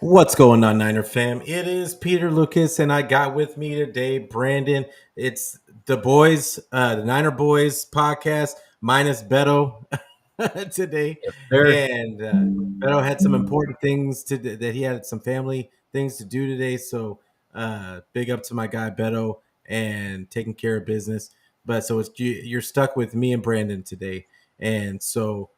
What's going on, Niner fam? It is Peter Lucas, and I got with me today Brandon. It's the boys, the Niner Boys podcast, minus Beto today. There. And Beto had some important things that he had some family things to do today. So big up to my guy Beto and taking care of business. But so you're stuck with me and Brandon today, and so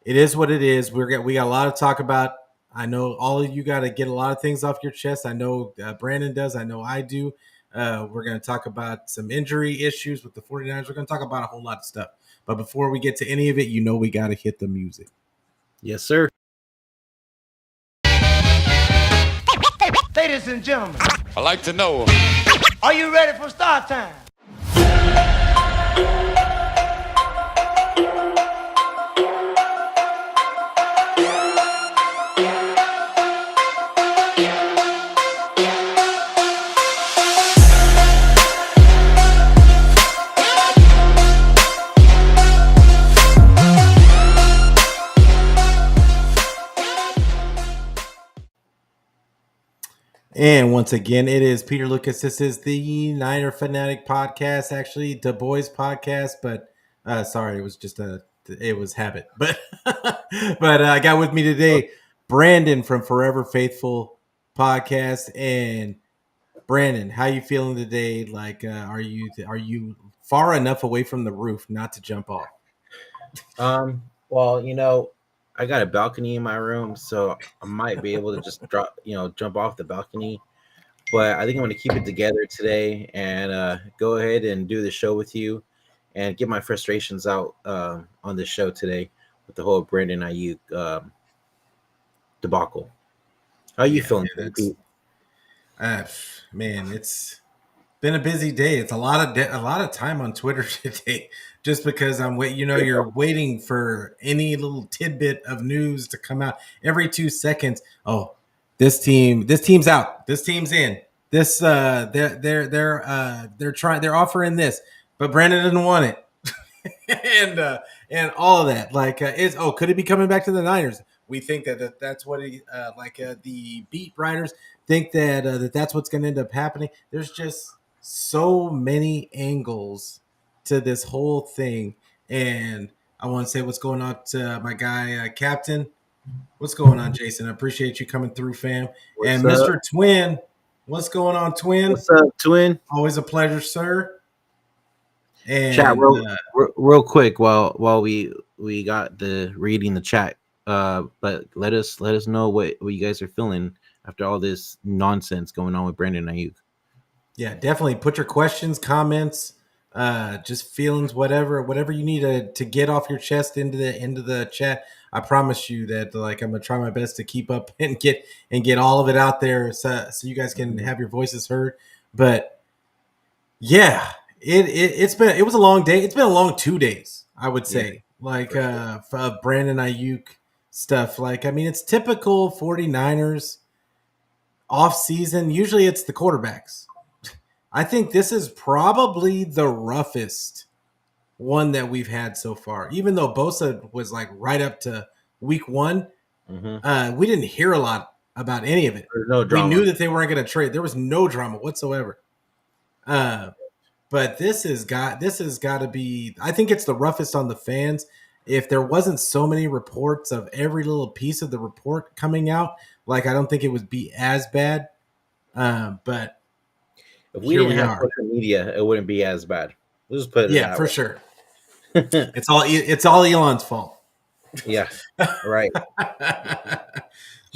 it is what it is. We got a lot to talk about. I know all of you got to get a lot of things off your chest. I know Brandon does. I know I do. We're going to talk about some injury issues with the 49ers. We're going to talk about a whole lot of stuff. But before we get to any of it, we got to hit the music. Yes, sir. Ladies and gentlemen, I like to know. are you ready for start time? And once again, it is Peter Lucas. This is the Niner Fanatic podcast, actually the boys podcast, but sorry, it was habit. But I got with me today Brandon from Forever Faithful podcast. And Brandon, how you feeling today? Like, are you far enough away from the roof not to jump off? Well, I got a balcony in my room, so I might be able to just jump off the balcony. But I think I'm going to keep it together today and go ahead and do the show with you and get my frustrations out on the show today with the whole Brandon Aiyuk debacle. How are you feeling, Pete? Man, it's been a busy day. It's a lot of time on Twitter today, just because you're waiting for any little tidbit of news to come out every 2 seconds. Oh, this team's out. This team's in. This they're offering this, but Brandon didn't want it. and all of that. Like, could it be coming back to the Niners? We think that's what the beat writers think that's what's going to end up happening. There's just so many angles to this whole thing, and I want to say what's going on to my guy Captain. What's going on, Jason? I appreciate you coming through, fam. What's And up? Mr. Twin, what's going on, Twin? What's up, twin? Always a pleasure, sir. And Chat real quick while we got the reading the chat. But let us know what you guys are feeling after all this nonsense going on with Brandon Aiyuk. yeah, definitely put your questions, comments, just feelings, whatever you need to get off your chest into the chat. I promise you that I'm gonna try my best to keep up and get all of it out there so you guys can have your voices heard. But yeah, it was a long day. It's been a long 2 days, I would say. For Brandon Aiyuk stuff. It's typical 49ers off season. Usually it's the quarterbacks. I think this is probably the roughest one that we've had so far. Even though Bosa was like right up to week one, we didn't hear a lot about any of it. There's no drama. We knew that they weren't going to trade. There was no drama whatsoever. But this has got to be. I think it's the roughest on the fans. If there wasn't so many reports of every little piece of the report coming out, I don't think it would be as bad. But if we didn't have social media, it wouldn't be as bad. We'll just put it yeah, for sure. It's all Elon's fault. Yeah, right.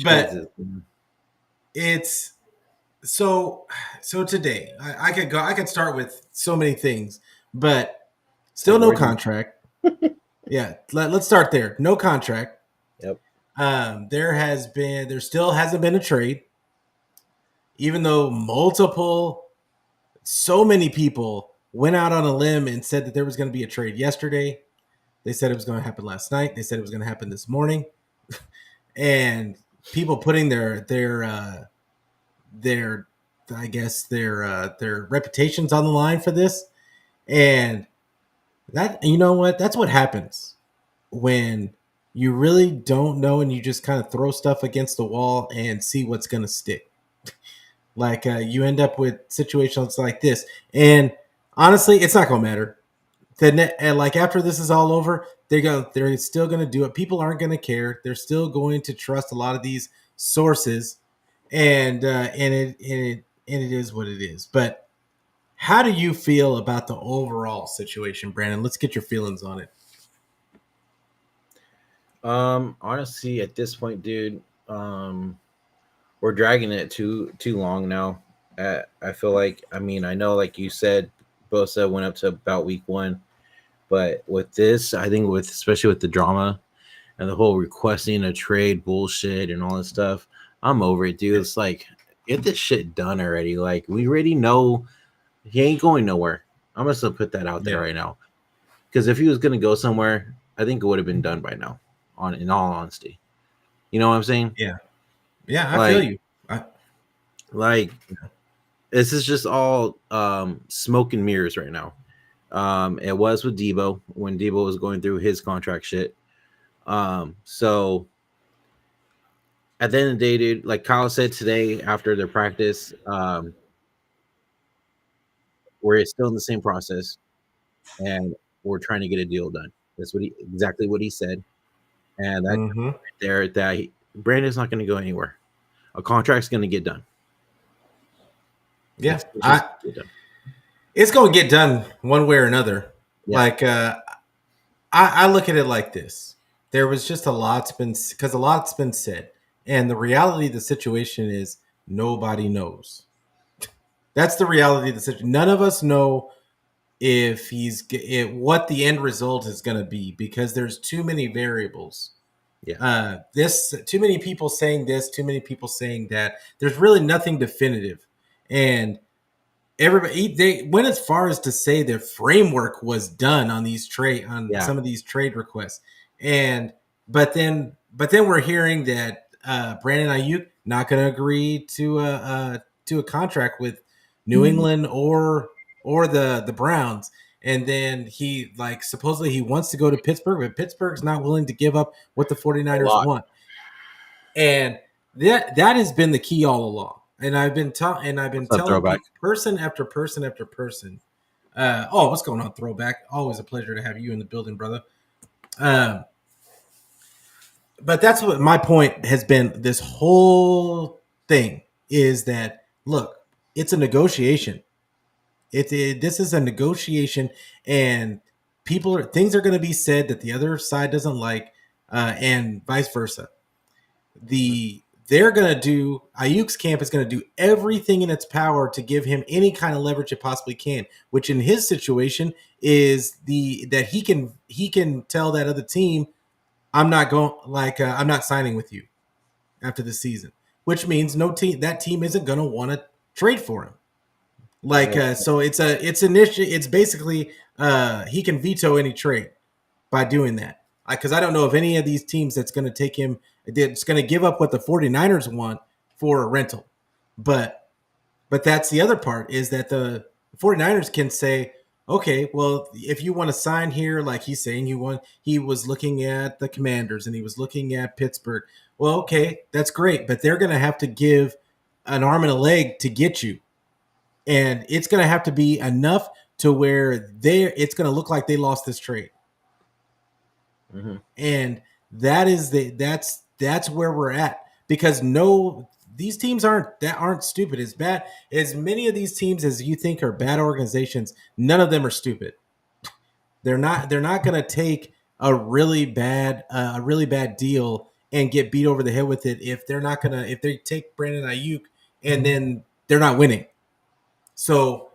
But it's so today. I could start with so many things, but still no contract. Yeah, let's start there. No contract. Yep. There still hasn't been a trade, even though so many people went out on a limb and said that there was going to be a trade yesterday. They said it was going to happen last night. They said it was going to happen this morning, and people putting their reputations on the line for this. And that, you know what? That's what happens when you really don't know, and you just kind of throw stuff against the wall and see what's going to stick. Like you end up with situations like this, and honestly, it's not going to matter. And like after this is all over, they're still going to do it. People aren't going to care. They're still going to trust a lot of these sources, and it is what it is. But how do you feel about the overall situation, Brandon? Let's get your feelings on it. Honestly, at this point, dude, we're dragging it too long now. I feel like, I mean, I know, like you said, Bosa went up to about week 1, but with this, I think with especially with the drama and the whole requesting a trade bullshit and all this stuff, I'm over it, dude. It's like, get this shit done already. Like, we already know he ain't going nowhere. I'm just gonna put that out there right now. Because if he was gonna go somewhere, I think it would have been done by now. In all honesty, you know what I'm saying? Yeah, yeah, I feel Like, you. like this is just all smoke and mirrors right now. It was with Debo when Debo was going through his contract shit. So at the end of the day, dude, like Kyle said today after their practice, we're still in the same process and we're trying to get a deal done. That's exactly what he said. And that Mm-hmm. there that Brandon's not going to go anywhere. A contract's going to get done. Yeah, Extensions get done. it's going to get done one way or another. Yeah. Like I look at it like this: there was just a lot's been said, and the reality of the situation is nobody knows. That's the reality of the situation. None of us know what the end result is going to be because there's too many variables. Yeah. This too many people saying this, too many people saying that. There's really nothing definitive, and everybody they went as far as to say their framework was done on some of these trade requests, and but then we're hearing that Brandon Aiyuk not going to agree to a contract with New England or the Browns. And then he like supposedly he wants to go to Pittsburgh, but Pittsburgh's not willing to give up what the A 49ers lot. want. And that has been the key all along. And I've been What's up, telling throwback? people, person after person after person. What's going on, throwback? Always a pleasure to have you in the building, brother. Um, but that's what my point has been. This whole thing is that look, it's a negotiation. This is a negotiation, and things are going to be said that the other side doesn't like, and vice versa. They're going to do Ayuk's camp is going to do everything in its power to give him any kind of leverage it possibly can, which in his situation is that he can tell that other team, I'm not signing with you after the season, which means no team that team isn't going to want to trade for him. So it's basically he can veto any trade by doing that. Because I don't know of any of these teams that's going to take him, that's going to give up what the 49ers want for a rental. But that's the other part is that the 49ers can say, okay, well, if you want to sign here, like he's saying he was looking at the Commanders and he was looking at Pittsburgh. Well, okay, that's great, but they're going to have to give an arm and a leg to get you. And it's going to have to be enough to where it's going to look like they lost this trade. Mm-hmm. And that's where we're at, because these teams aren't stupid. As bad as many of these teams as you think are bad organizations, none of them are stupid. They're not going to take a really bad deal and get beat over the head with it if they take Brandon Aiyuk and then they're not winning. So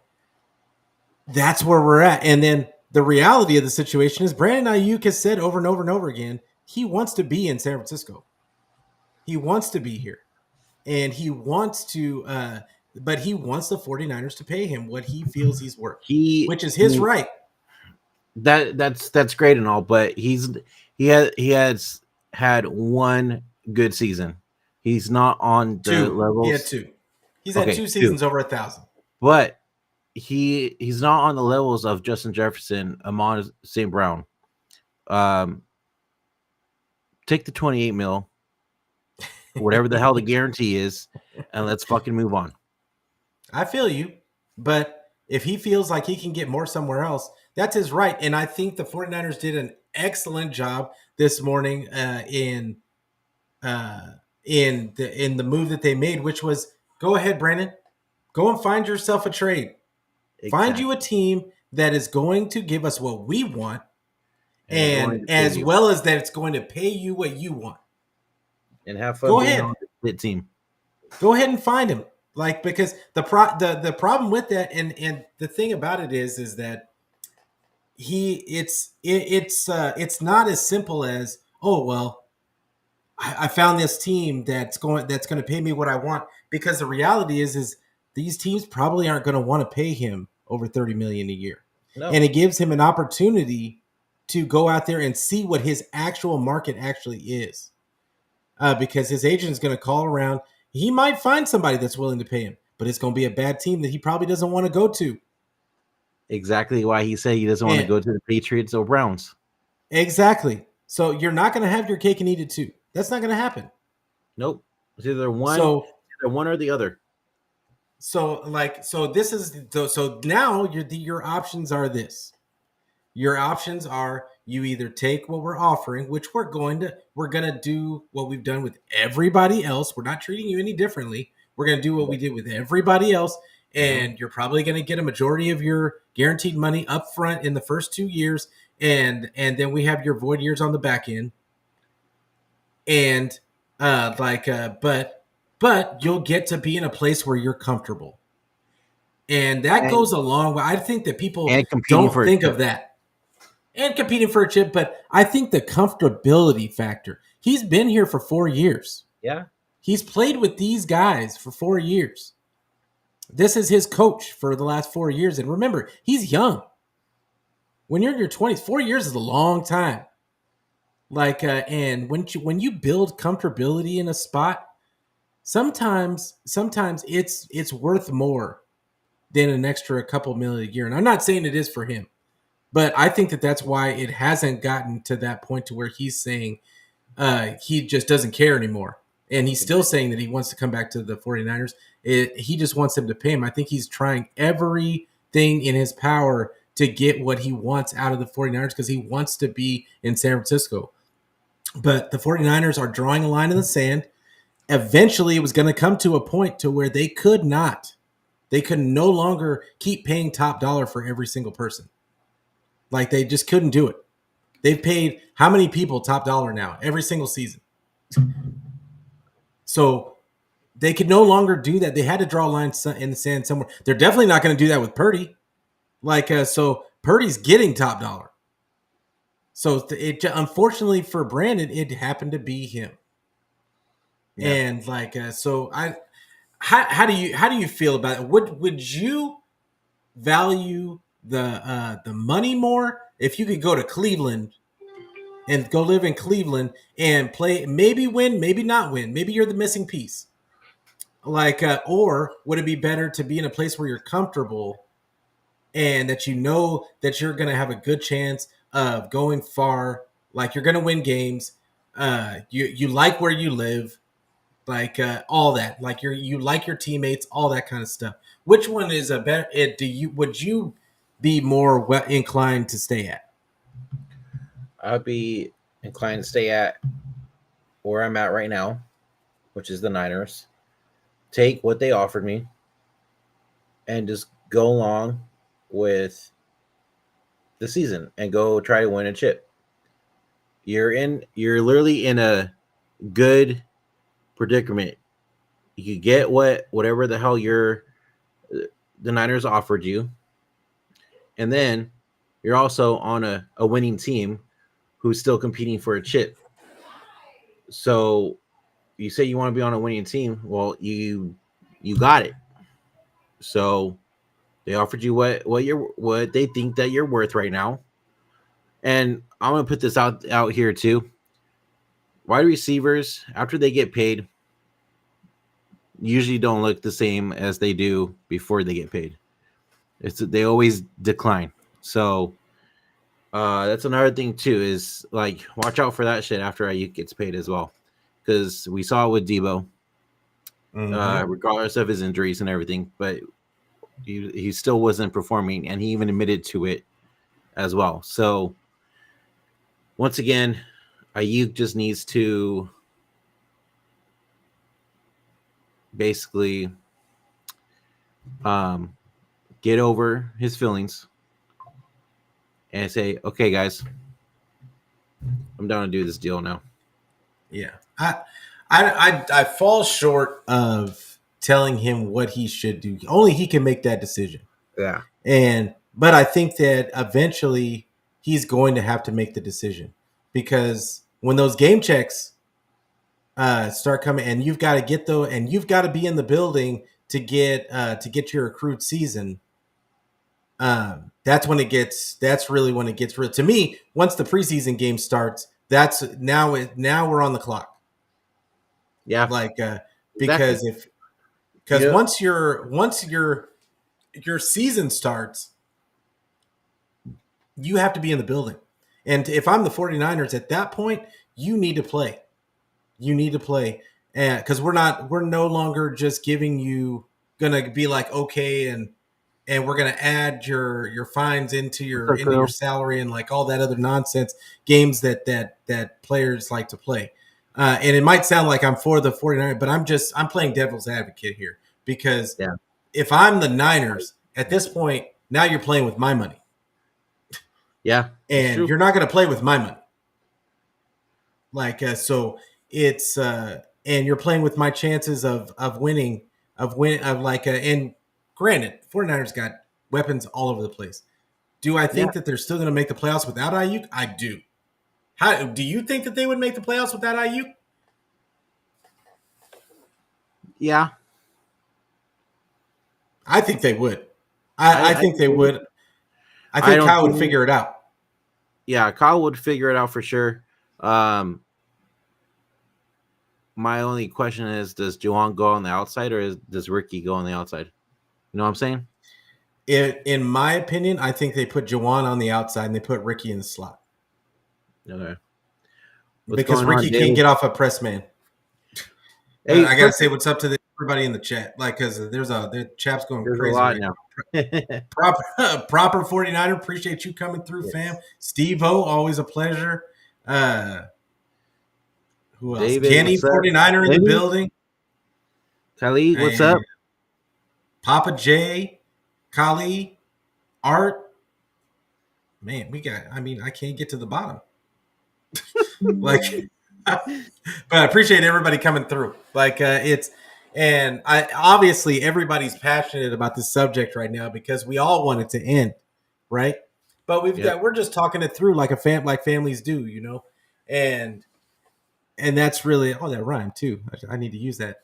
that's where we're at. And then the reality of the situation is Brandon Aiyuk has said over and over and over again, he wants to be in San Francisco. He wants to be here. And but he wants the 49ers to pay him what he feels he's worth, which is his right. That's great and all, but he has had one good season. He's not on the levels. He had two. He's had two seasons over 1,000. But he's not on the levels of Justin Jefferson, Amon St. Brown, take the 28 mil, whatever the hell the guarantee is, and let's fucking move on. I feel you, but if he feels like he can get more somewhere else, that's his right. And I think the 49ers did an excellent job this morning uh, in the move that they made, which was go ahead, Brandon, go and find yourself a trade. Find you a team that is going to give us what we want, and as well as that it's going to pay you what you want. And have fun Go being ahead. on the team. Go ahead and find him. Like, because the problem with that, and the thing about it is that it's not as simple as, oh well, I found this team that's going to pay me what I want, because the reality is these teams probably aren't going to want to pay him over $30 million a year. No. And it gives him an opportunity to go out there and see what his actual market actually is. Because his agent is going to call around. He might find somebody that's willing to pay him, but it's going to be a bad team that he probably doesn't want to go to. Exactly why he said he doesn't want to go to the Patriots or Browns. Exactly. So you're not going to have your cake and eat it too. That's not going to happen. Nope. It's either one or the other. So now your options are this. Your options are you either take what we're offering, which we're gonna do what we've done with everybody else. We're not treating you any differently. We're gonna do what we did with everybody else, and you're probably gonna get a majority of your guaranteed money up front in the first 2 years, and then we have your void years on the back end. And but you'll get to be in a place where you're comfortable. And that goes a long way. I think that people don't think of that. And competing for a chip, but I think the comfortability factor. He's been here for 4 years. Yeah. He's played with these guys for 4 years. This is his coach for the last 4 years. And remember, he's young. When you're in your 20s, 4 years is a long time. And when you build comfortability in a spot, sometimes it's worth more than an extra couple million a year. And I'm not saying it is for him. But I think that's why it hasn't gotten to that point to where he's saying he just doesn't care anymore. And he's still saying that he wants to come back to the 49ers. He just wants them to pay him. I think he's trying everything in his power to get what he wants out of the 49ers because he wants to be in San Francisco. But the 49ers are drawing a line in the sand. Eventually, it was going to come to a point to where they could no longer keep paying top dollar for every single person. Like, they just couldn't do it. They've paid how many people top dollar now every single season? So they could no longer do that. They had to draw a line in the sand somewhere. They're definitely not going to do that with Purdy. So Purdy's getting top dollar. So unfortunately for Brandon, it happened to be him. Yeah. And how do you feel about it? Would you value the money more if you could go to Cleveland and go live in Cleveland and play, maybe win, maybe not win, maybe you're the missing piece, or would it be better to be in a place where you're comfortable and that you know that you're going to have a good chance of going far, like you're going to win games, you like where you live, all that, like you like your teammates, all that kind of stuff? Which one is a better? Would you be more inclined to stay at? I'd be inclined to stay at where I'm at right now, which is the Niners. Take what they offered me and just go along with the season and go try to win a chip. You're literally in a good predicament. You could get whatever the hell the Niners offered you. And then you're also on a winning team who's still competing for a chip. So you say you want to be on a winning team. Well, you got it. So they offered you what they think that you're worth right now. And I'm gonna put this out here too. Wide receivers, after they get paid, usually don't look the same as they do before they get paid. They always decline. So That's another thing too. Is like watch out for that shit after Ayuk gets paid as well, because we saw it with Debo, regardless of his injuries and everything, but he still wasn't performing, and he even admitted to it as well. So once again, Ayuk just needs to basically get over his feelings and say, "Okay, guys, I'm down to do this deal now." Yeah, I fall short of telling him what he should do. Only he can make that decision. Yeah, But I think that eventually he's going to have to make the decision, because when those game checks start coming, and you've got to get though, and you've got to be in the building to get your accrued season. That's really when it gets real to me. Once the preseason game starts, that's now we're on the clock. yeah, Like exactly. because once your season starts, you have to be in the building. And if I'm the 49ers at that point, you need to play. You need to play. And because we're no longer just giving you, gonna be like, okay, and we're gonna add your fines into your salary and like all that other nonsense games that players like to play. And it might sound like I'm for the 49ers, but I'm playing devil's advocate here, because if I'm the Niners at this point, now you're playing with my money. Yeah, and you're not going to play with my money. Like so, it's and you're playing with my chances of winning, and granted, 49ers got weapons all over the place. Do I think that they're still going to make the playoffs without Aiyuk? I do. How do you think that they would make the playoffs without Aiyuk? Yeah, I think they would. I think they would. I think Kyle would figure it out. Yeah, Kyle would figure it out for sure. My only question is, does Juwan go on the outside, or does Ricky go on the outside? You know what I'm saying? In my opinion, I think they put Juwan on the outside and they put Ricky in the slot. Okay. Because Ricky can't get off a press man. Hey, I gotta say what's up to everybody in the chat, like, because the chat's going crazy. A lot now. proper 49er, appreciate you coming through, fam. Steve-O, always a pleasure. Who else? David, Kenny, 49er in the building. Khalid, what's up? Papa J, Kali, Art. Man, I can't get to the bottom. Like, but I appreciate everybody coming through. Like, obviously everybody's passionate about this subject right now because we all want it to end, right? But we're just talking it through like like families do, you know, and that's really that rhyme too. I need to use that.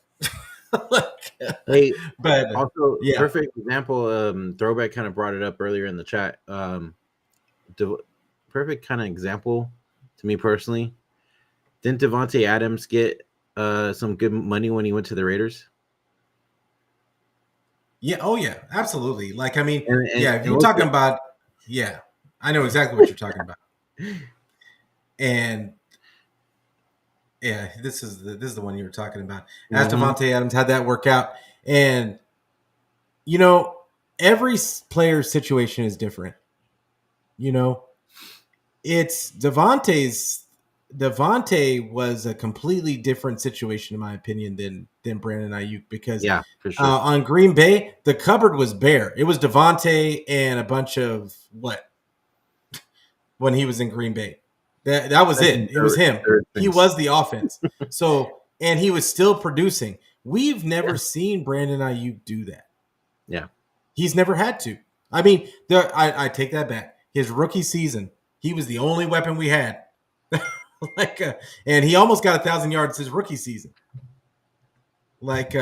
But also perfect example. Throwback kind of brought it up earlier in the chat. Perfect kind of example to me personally. Didn't Devontae Adams get some good money when he went to the Raiders? Yeah. Oh yeah. Absolutely. Like, I mean, if you're talking about, I know exactly what you're talking about. And this is the one you were talking about. As Devontae Adams had that work out, and you know, every player's situation is different. You know, it's Devontae was a completely different situation, in my opinion, than Brandon Aiyuk, because for sure. On Green Bay, the cupboard was bare. It was Devontae and a bunch of when he was in Green Bay. That was it. It was him. He was the offense. So, and he was still producing. We've never seen Brandon Aiyuk do that. Yeah. He's never had to. I mean, I take that back. His rookie season, he was the only weapon we had. And he almost got 1,000 yards his rookie season. But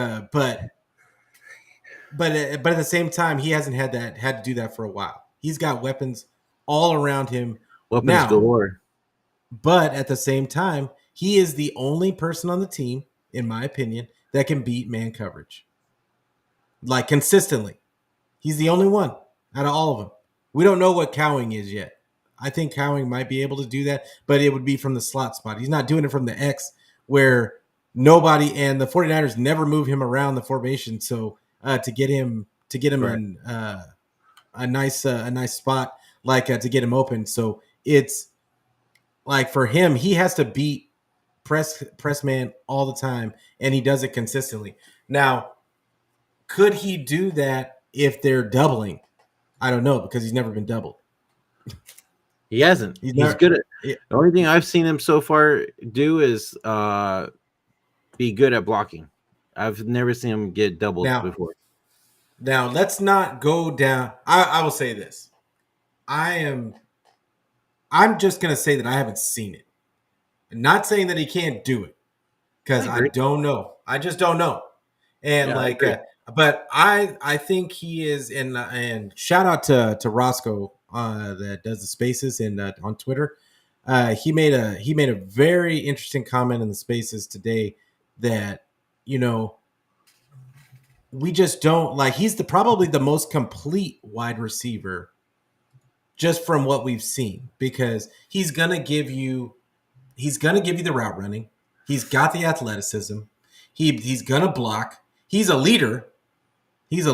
at the same time, he hasn't had to do that for a while. He's got weapons all around him. Weapons galore. But at the same time, he is the only person on the team, in my opinion, that can beat man coverage. Like, consistently. He's the only one out of all of them. We don't know what cowing is yet. I think Cowing might be able to do that, but it would be from the slot spot. He's not doing it from the X where nobody and the 49ers never move him around the formation. So to get him Right. in a nice spot to get him open. So it's like for him, he has to beat press man all the time, and he does it consistently. Now, could he do that if they're doubling? I don't know because he's never been doubled. He hasn't. He's good at the only thing I've seen him so far do is be good at blocking. I've never seen him get doubled before. Now let's not go down. I will say this. I'm just gonna say that I haven't seen it. I'm not saying that he can't do it because I don't know. I just don't know. And but I think he is. And shout out to Roscoe that does the spaces and on Twitter. He made a very interesting comment in the spaces today that we just don't like. He's probably the most complete wide receiver just from what we've seen because he's gonna give you the route running. He's got the athleticism. He's gonna block. He's a leader. He is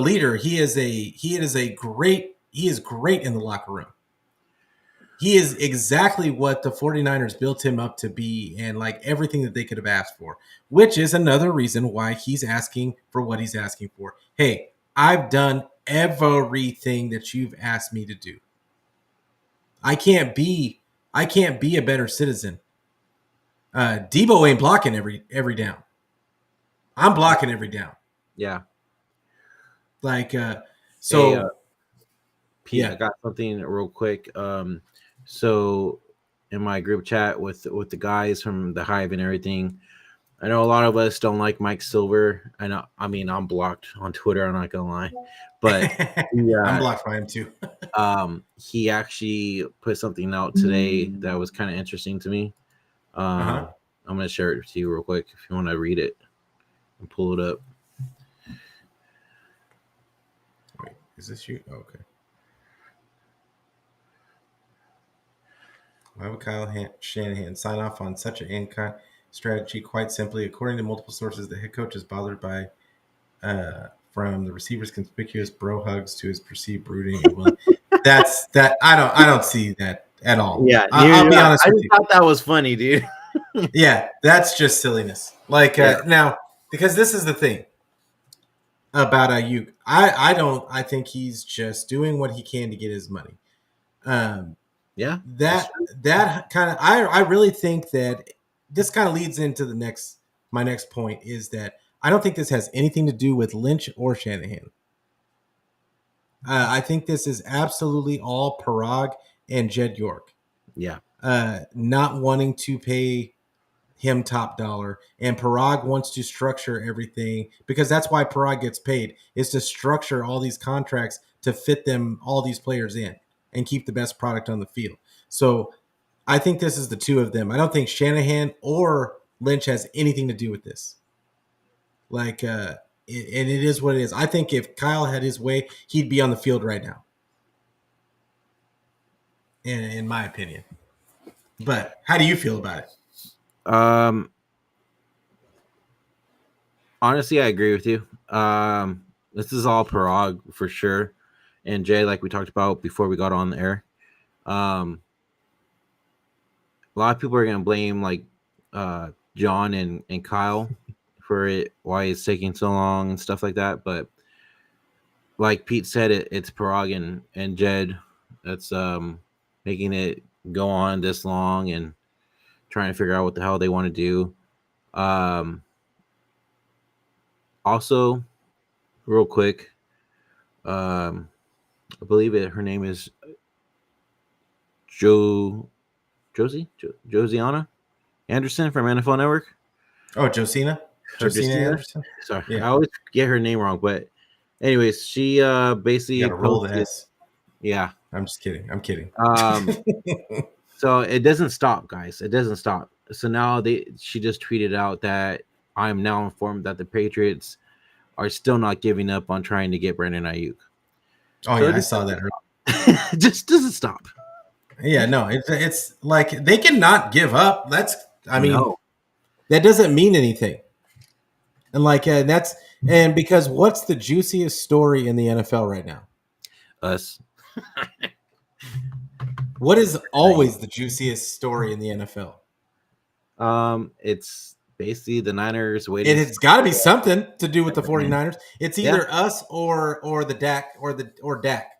great in the locker room. He is exactly what the 49ers built him up to be and like everything that they could have asked for, which is another reason why he's asking for what he's asking for. Hey, I've done everything that you've asked me to do. I can't be a better citizen. Debo ain't blocking every down. I'm blocking every down. Yeah. Like Pete, I got something real quick. So in my group chat with the guys from the Hive and everything, I know a lot of us don't like Mike Silver. I mean, I'm blocked on Twitter. I'm not gonna lie, but I'm blocked by him too. He actually put something out today that was kind of interesting to me. I'm gonna share it to you real quick if you want to read it and pull it up. Wait, is this you? Oh, okay. Why would Kyle Shanahan sign off on such an in-kind strategy? Quite simply, according to multiple sources, the head coach is bothered by from the receiver's conspicuous bro hugs to his perceived brooding. That's that. I don't see that at all. Yeah, I'll be honest with you. I thought that was funny, dude. Yeah, that's just silliness. Now, because this is the thing about Aiyuk. I think he's just doing what he can to get his money. That kind of I really think that this kind of leads into my next point is that I don't think this has anything to do with Lynch or Shanahan. I think this is absolutely all Parag and Jed York. Yeah. Not wanting to pay him top dollar, and Parag wants to structure everything because that's why Parag gets paid, is to structure all these contracts to fit them, all these players in, and keep the best product on the field. So I think this is the two of them. I don't think Shanahan or Lynch has anything to do with this. And it is what it is. I think if Kyle had his way, he'd be on the field right now. In my opinion. But how do you feel about it? Honestly, I agree with you. This is all Parag for sure. And Jay, like we talked about before we got on the air, a lot of people are going to blame John and Kyle for it, why it's taking so long and stuff like that. But like Pete said, it's Parag and Jed that's making it go on this long and trying to figure out what the hell they want to do. Also, real quick, I believe her name is Josiana Anderson from NFL Network. Oh, Josina Anderson. Sorry, yeah. I always get her name wrong, but anyways, she basically you gotta roll the S. Yeah, I'm just kidding. I'm kidding. So it doesn't stop, guys. It doesn't stop. So now she just tweeted out that I'm now informed that the Patriots are still not giving up on trying to get Brandon Aiyuk. Oh, so yeah, I saw that. It just doesn't stop. Yeah, no, it's like they cannot give up. I mean, No, that doesn't mean anything. And and because what's the juiciest story in the NFL right now? us. What is always the juiciest story in the NFL? It's basically the Niners It waiting. has got to be something to do with the Yeah. 49ers. It's either us or the Dak or Dak.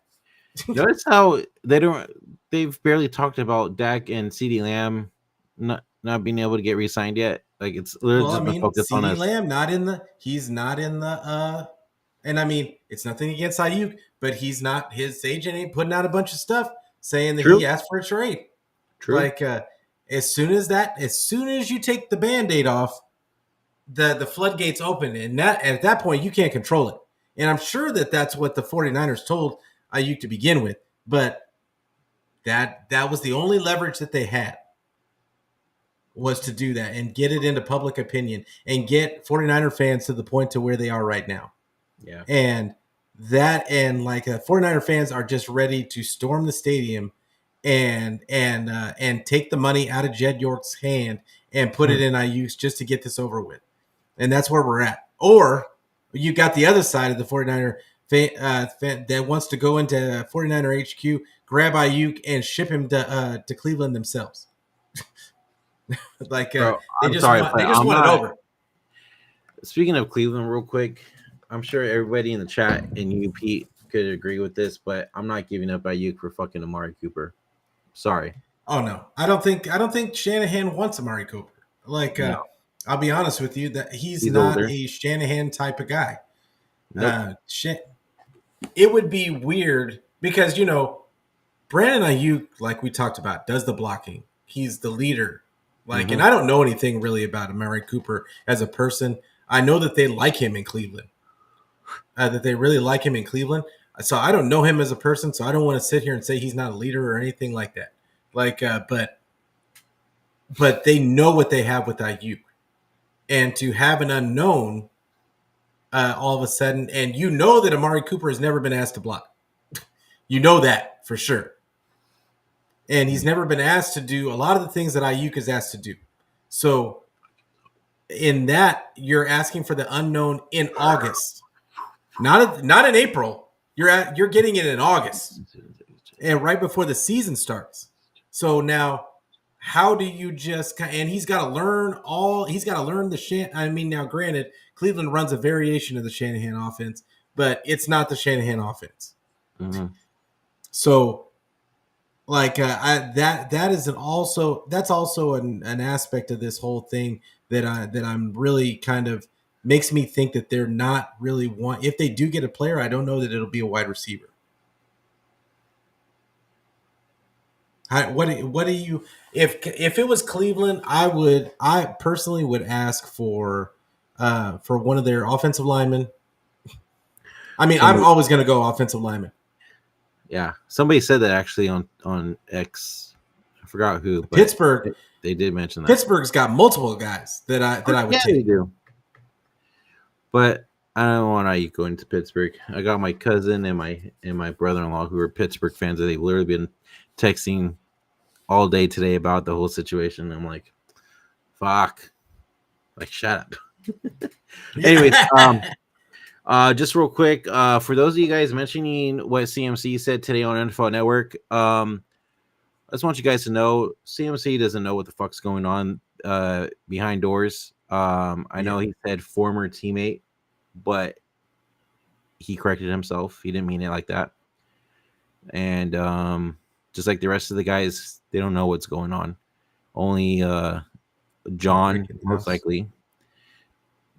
Notice how they've barely talked about Dak and CeeDee Lamb not being able to get re-signed yet. Like it's literally Well, I just been mean, focused on CeeDee us. Lamb he's not in the and I mean, it's nothing against Ayuk, but his agent ain't putting out a bunch of stuff saying that True. he asked for a trade. True. Like as soon as you take the Band-Aid off, the floodgates open, and that at that point you can't control it. And I'm sure that that's what the 49ers told Ayuk to begin with, but that was the only leverage that they had, was to do that and get it into public opinion and get 49er fans to the point to where they are right now. Yeah. And 49er fans are just ready to storm the stadium and take the money out of Jed York's hand and put it in Ayuk's just to get this over with. And that's where we're at. Or you got the other side of the 49er fan that wants to go into 49er HQ, grab Ayuk, and ship him to Cleveland themselves. Bro, They I'm just sorry, want but they just I'm want it not. over. Speaking of Cleveland, real quick, I'm sure everybody in the chat and you, Pete, could agree with this, but I'm not giving up Ayuk for fucking Amari Cooper. Sorry. Oh no, I don't think Shanahan wants Amari Cooper. No. I'll be honest with you that he's not older. a Shanahan type of guy. Nope. It would be weird because Brandon Aiyuk, like we talked about, does the blocking. He's the leader. And I don't know anything really about Amari Cooper as a person. I know that they like him in Cleveland. That they really like him in Cleveland. So I don't know him as a person. So I don't want to sit here and say he's not a leader or anything like that. But they know what they have with Aiyuk, and to have an unknown all of a sudden, and that Amari Cooper has never been asked to block. You know that for sure. And he's never been asked to do a lot of the things that Aiyuk is asked to do. So in that, you're asking for the unknown in August, not in April. You're getting it in August, and right before the season starts. So now, how do you and he's got to learn the I mean, now granted, Cleveland runs a variation of the Shanahan offense, but it's not the Shanahan offense. Mm-hmm. So that's also an aspect of this whole thing that I'm really kind of makes me think that they're not really if they do get a player, I don't know that it'll be a wide receiver. What do you if it was Cleveland, I personally would ask for one of their offensive linemen. I mean, I'm always going to go offensive lineman. Yeah, somebody said that actually on X. I forgot who. But Pittsburgh. They did mention that Pittsburgh's got multiple guys that I would take. They do. But I don't want Ayuk going to Pittsburgh. I got my cousin and my brother-in-law who are Pittsburgh fans. They've literally been texting all day today about the whole situation. I'm like, fuck, like shut up. Anyways, just real quick, for those of you guys mentioning what CMC said today on NFL Network, I just want you guys to know CMC doesn't know what the fuck's going on behind doors. I know he said former teammate, but he corrected himself. He didn't mean it like that. And just like the rest of the guys, they don't know what's going on. Only John, most likely,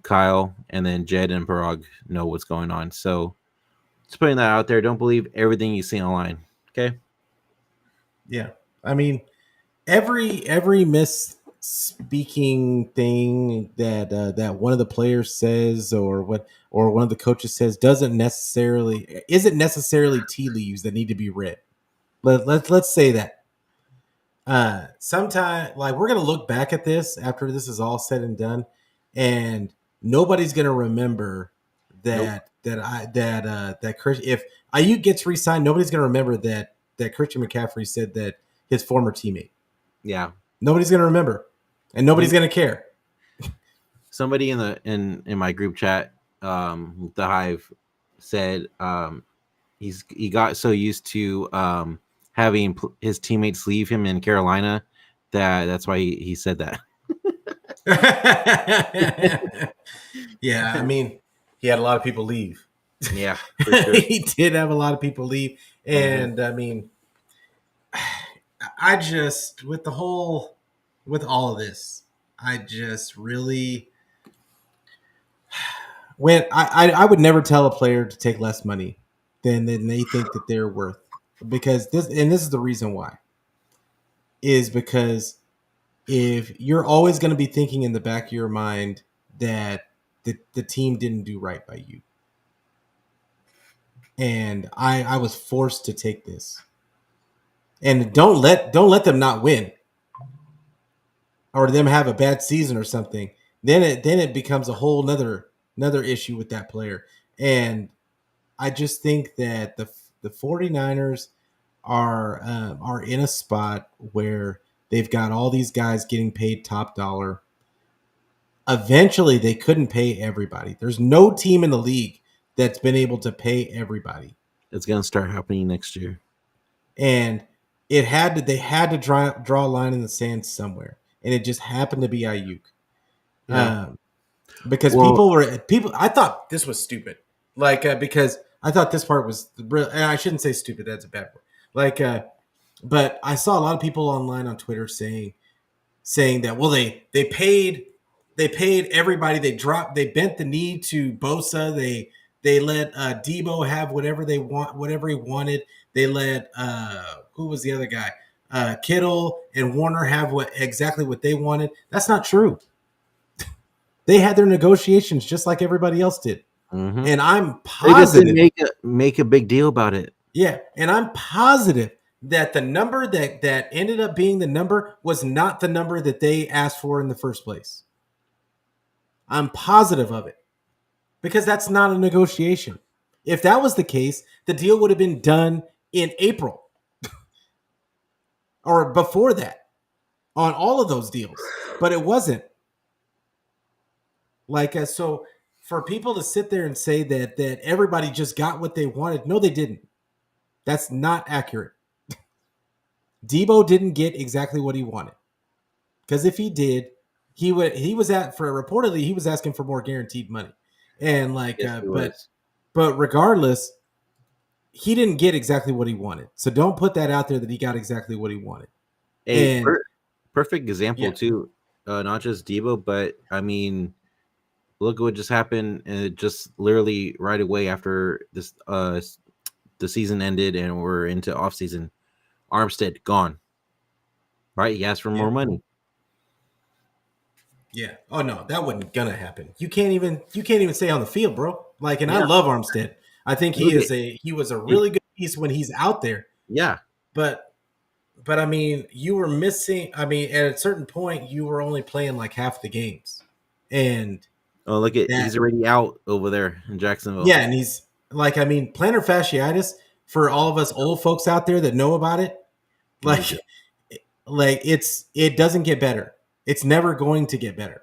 Kyle, and then Jed and Parag know what's going on. So just putting that out there. Don't believe everything you see online. Okay. Yeah. I mean, every misspeaking thing that one of the players says or one of the coaches says isn't necessarily tea leaves that need to be read. Let's say that. Sometime, like, we're gonna look back at this after this is all said and done, and nobody's gonna remember that if Ayuk gets re-signed, nobody's gonna remember that Christian McCaffrey said that his former teammate. Yeah. Nobody's going to remember, and nobody's going to care. Somebody in my group chat, the Hive, said he got so used to having his teammates leave him in Carolina that's why he said that. Yeah, I mean, he had a lot of people leave. Yeah, for sure. He did have a lot of people leave, and I mean, I just with all of this, I just really I would never tell a player to take less money than they think that they're worth, because this is the reason why, is because if you're always going to be thinking in the back of your mind that the team didn't do right by you, and I was forced to take this, and don't let them not win or them have a bad season or something, then it becomes a whole another issue with that player. And I just think that the 49ers are in a spot where they've got all these guys getting paid top dollar. Eventually, they couldn't pay everybody. There's no team in the league that's been able to pay everybody. It's gonna start happening next year, And they had to draw a line in the sand somewhere, and it just happened to be Ayuk. yeah. Because people I thought this was stupid, because I thought this part was real, and I shouldn't say stupid, that's a bad word, but I saw a lot of people online on Twitter saying that, well, they paid everybody, they bent the knee to Bosa, they let Debo have whatever he wanted, they let who was the other guy, Kittle and Warner have exactly what they wanted. That's not true. They had their negotiations just like everybody else did. Mm-hmm. And I'm They just positive. didn't make a big deal about it. Yeah. And I'm positive that the number that ended up being the number was not the number that they asked for in the first place. I'm positive of it, because that's not a negotiation. If that was the case, the deal would have been done in April or before that on all of those deals, but it wasn't. So for people to sit there and say that everybody just got what they wanted, no, they didn't. That's not accurate. Debo didn't get exactly what he wanted, because if he did, he was asking for more guaranteed money, and Yes, it was. but regardless, he didn't get exactly what he wanted. So don't put that out there that he got exactly what he wanted. A And perfect example yeah, too, not just Debo, but I mean, look at what just happened, and just literally right away after this the season ended and we're into off season. Armstead gone. Right? He asked for more money. yeah. Oh no, that wasn't gonna happen. You can't even say on the field, bro. And I Yeah. love Armstead. I think he was a really good piece when he's out there. Yeah. But I mean, you were missing. I mean, at a certain point, you were only playing like half the games, and Oh, look at he's already out over there in Jacksonville. yeah, and he's plantar fasciitis, for all of us old folks out there that know about it. It doesn't get better. It's never going to get better.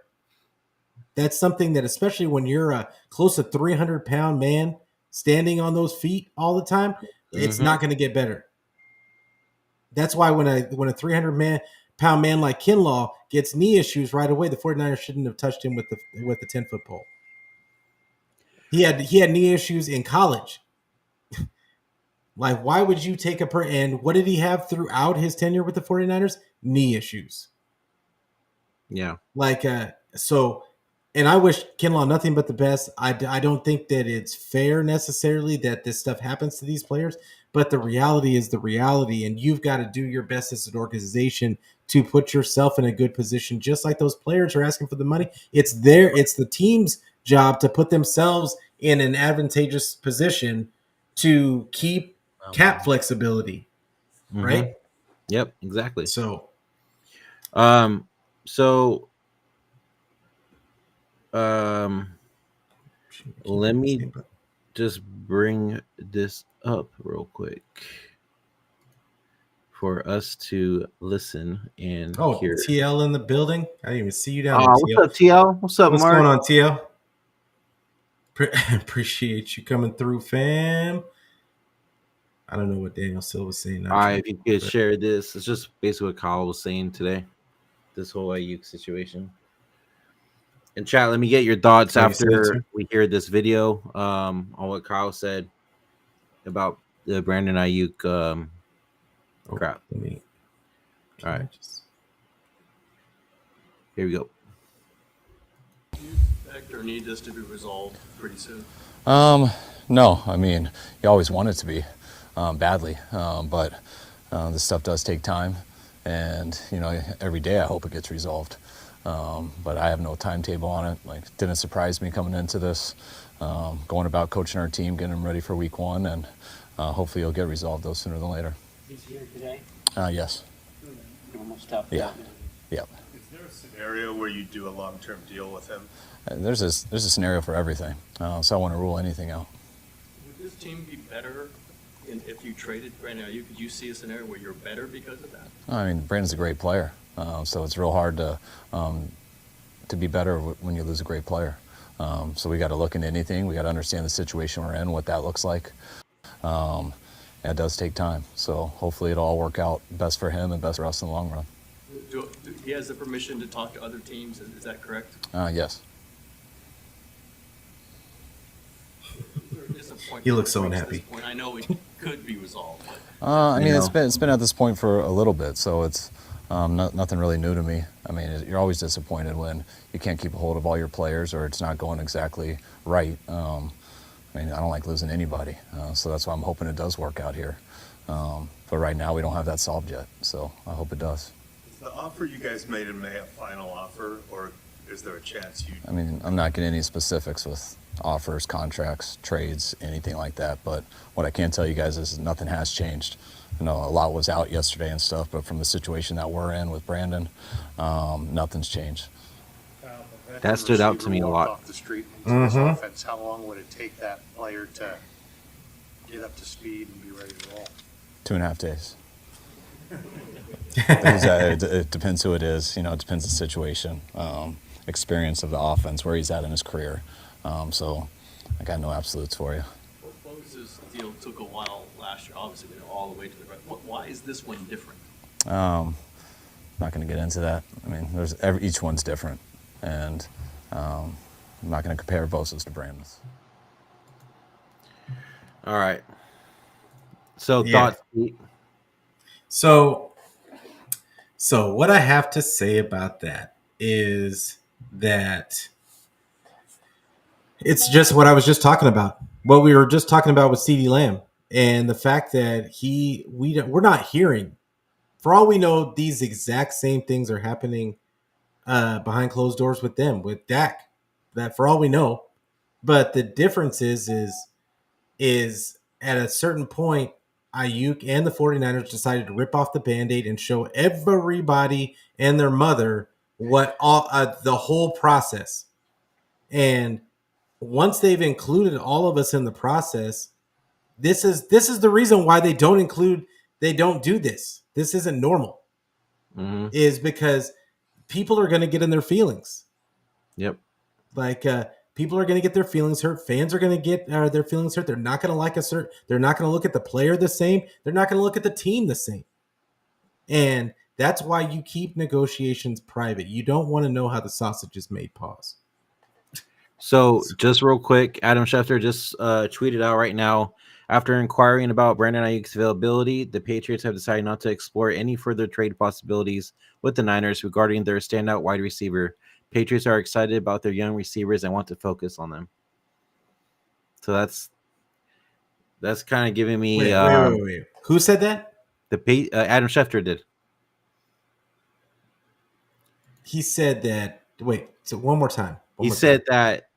That's something that, especially when you're a close to 300-pound man standing on those feet all the time, it's not going to get better. That's why when a 300-pound man like Kinlaw gets knee issues right away, the 49ers shouldn't have touched him with the 10-foot pole. He had knee issues in college. Why would you take and what did he have throughout his tenure with the 49ers? Knee issues. Yeah. And I wish Kinlaw nothing but the best. I don't think that it's fair necessarily that this stuff happens to these players, but the reality is the reality, and you've got to do your best as an organization to put yourself in a good position, just like those players are asking for the money. It's the team's job to put themselves in an advantageous position to keep cap flexibility, right? Yep, exactly. So let me just bring this up real quick for us to listen and Oh, hear. TL in the building. I didn't even see you down there, What's TL. up, TL? What's up, What's Mark? going on, TL? Appreciate you coming through, fam. I don't know what Daniel Silva was saying. All right, if you could share this, it's just basically what Kyle was saying today. This whole Aiyuk situation. And chat, let me get your thoughts after we hear this video on what Kyle said about the Brandon Aiyuk crap. All right. Here we go. Do you expect or need this to be resolved pretty soon? No, I mean, you always want it to be badly, but this stuff does take time, and every day I hope it gets resolved. But I have no timetable on it. Like, it didn't surprise me coming into this, going about coaching our team, getting them ready for week 1, and hopefully it'll get resolved though sooner than later. He's here today? Yes. Almost tough. Yeah. Yep. Is there a scenario where you do a long-term deal with him? There's a scenario for everything, so I want to rule anything out. Would this team be better if you traded Brandon Aiyuk? Could you see a scenario where you're better because of that? I mean, Brandon's a great player, so it's real hard to be better when you lose a great player. So we got to look into anything. We got to understand the situation we're in, what that looks like. It does take time, so hopefully it'll all work out best for him and best for us in the long run. He has the permission to talk to other teams. Is that correct? Yes. He looks so unhappy. I know it could be resolved. I mean, it's been at this point for a little bit, so it's nothing really new to me. I mean, you're always disappointed when you can't keep a hold of all your players or it's not going exactly right. I mean, I don't like losing anybody, so that's why I'm hoping it does work out here. But right now, we don't have that solved yet, so I hope it does. Is the offer you guys made him a final offer, or is there a chance you... I mean, I'm not getting any specifics with offers, contracts, trades, anything like that, but what I can tell you guys is nothing has changed. A lot was out yesterday and stuff, but from the situation that we're in with Brandon, nothing's changed. That stood out to me a lot. Off the street into this offense, how long would it take that player to get up to speed and be ready to roll? 2.5 days. It depends who it is. It depends the situation, experience of the offense, where he's at in his career. So I got no absolutes for you. Bose's deal took a while last year. Obviously, they were all the way to the right. Why is this one different? I'm not going to get into that. I mean, each one's different, and I'm not going to compare Bosa's to Brandon's. All right. So thoughts. So what I have to say about that is that it's just what I was just talking about. What we were just talking about with CeeDee Lamb and the fact that we're not hearing. For all we know, these exact same things are happening behind closed doors with Dak. That for all we know, but the difference is at a certain point, Aiyuk and the 49ers decided to rip off the Band-Aid and show everybody and their mother what the whole process. And once they've included all of us in the process, this is the reason why they don't do this. This isn't normal. Mm-hmm. Is because people are going to get in their feelings. Yep. Like people are going to get their feelings hurt. Fans are going to get their feelings hurt. They're not going to like they're not going to look at the player the same. They're not going to look at the team the same. And that's why you keep negotiations private. You don't want to know how the sausage is made. Pause. So just real quick, Adam Schefter just tweeted out right now. After inquiring about Brandon Aiyuk's availability, the Patriots have decided not to explore any further trade possibilities with the Niners regarding their standout wide receiver. Patriots are excited about their young receivers and want to focus on them. So that's kind of giving me. Wait. Who said that? Adam Schefter did. He said that. Wait. So one more time. He said that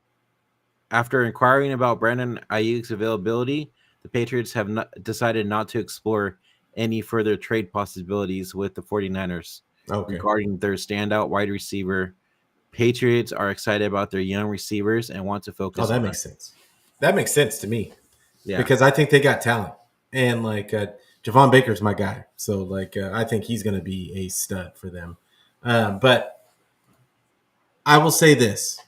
after inquiring about Brandon Aiyuk's availability, the Patriots have decided not to explore any further trade possibilities with the 49ers regarding their standout wide receiver. Patriots are excited about their young receivers and want to focus. Oh, that makes sense. That makes sense to me. Yeah, because I think they got talent, and Javon Baker's my guy. So like I think he's going to be a stud for them. But I will say this: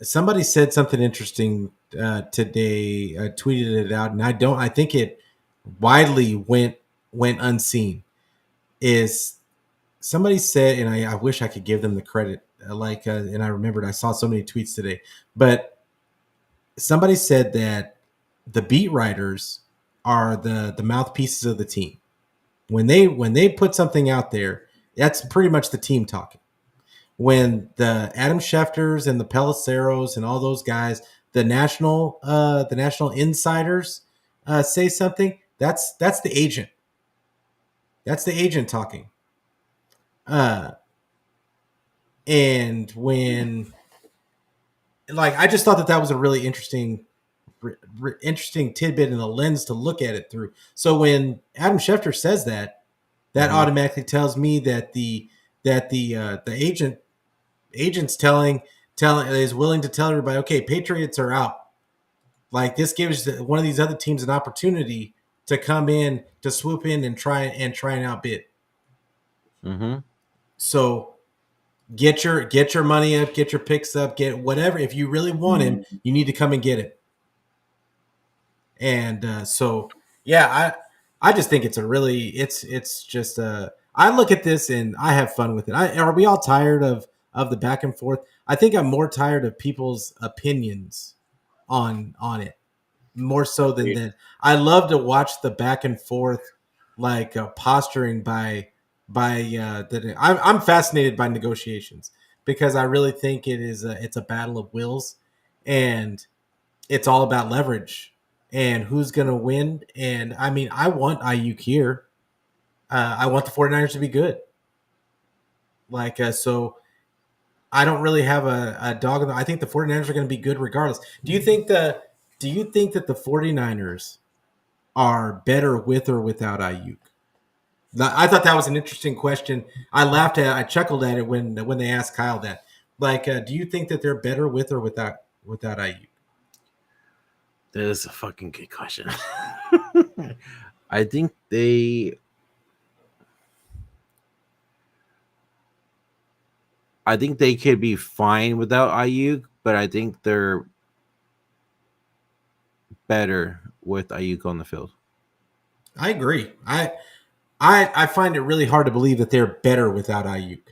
somebody said something interesting today. I tweeted it out, and I think it widely went unseen. Is somebody said, and I wish I could give them the credit. And I remembered I saw so many tweets today, but somebody said that the beat writers are the mouthpieces of the team. When they put something out there, that's pretty much the team talking. When the Adam Schefters and the Peliceros and all those guys, the national insiders say something, that's the agent. That's the agent talking. Uh, and when like I just thought that was a really interesting tidbit and a lens to look at it through. So when Adam Schefter says that, that automatically tells me that the agent's telling is willing to tell everybody, okay, Patriots are out. Like this gives one of these other teams an opportunity to come in, to swoop in and try and outbid. Mm-hmm. So get your money up, get your picks up, get whatever. If you really want him, you need to come and get him. And so yeah, I just think it's a really it's just I look at this and I have fun with it. Are we all tired of the back and forth? I think I'm more tired of people's opinions on it, more so than that. I love to watch the back and forth, like posturing I'm fascinated by negotiations because I really think it's a battle of wills, and it's all about leverage and who's going to win. And I mean, I want Ayuk here. I want the 49ers to be good. So I don't really have a dog in the, I think the 49ers are going to be good regardless. Do you think that the 49ers are better with or without Ayuk? I thought that was an interesting question. I chuckled at it when they asked Kyle that. Do you think that they're better with or without Ayuk? That is a fucking good question. I think they could be fine without Ayuk, but I think they're better with Ayuk on the field. I agree. I find it really hard to believe that they're better without Ayuk.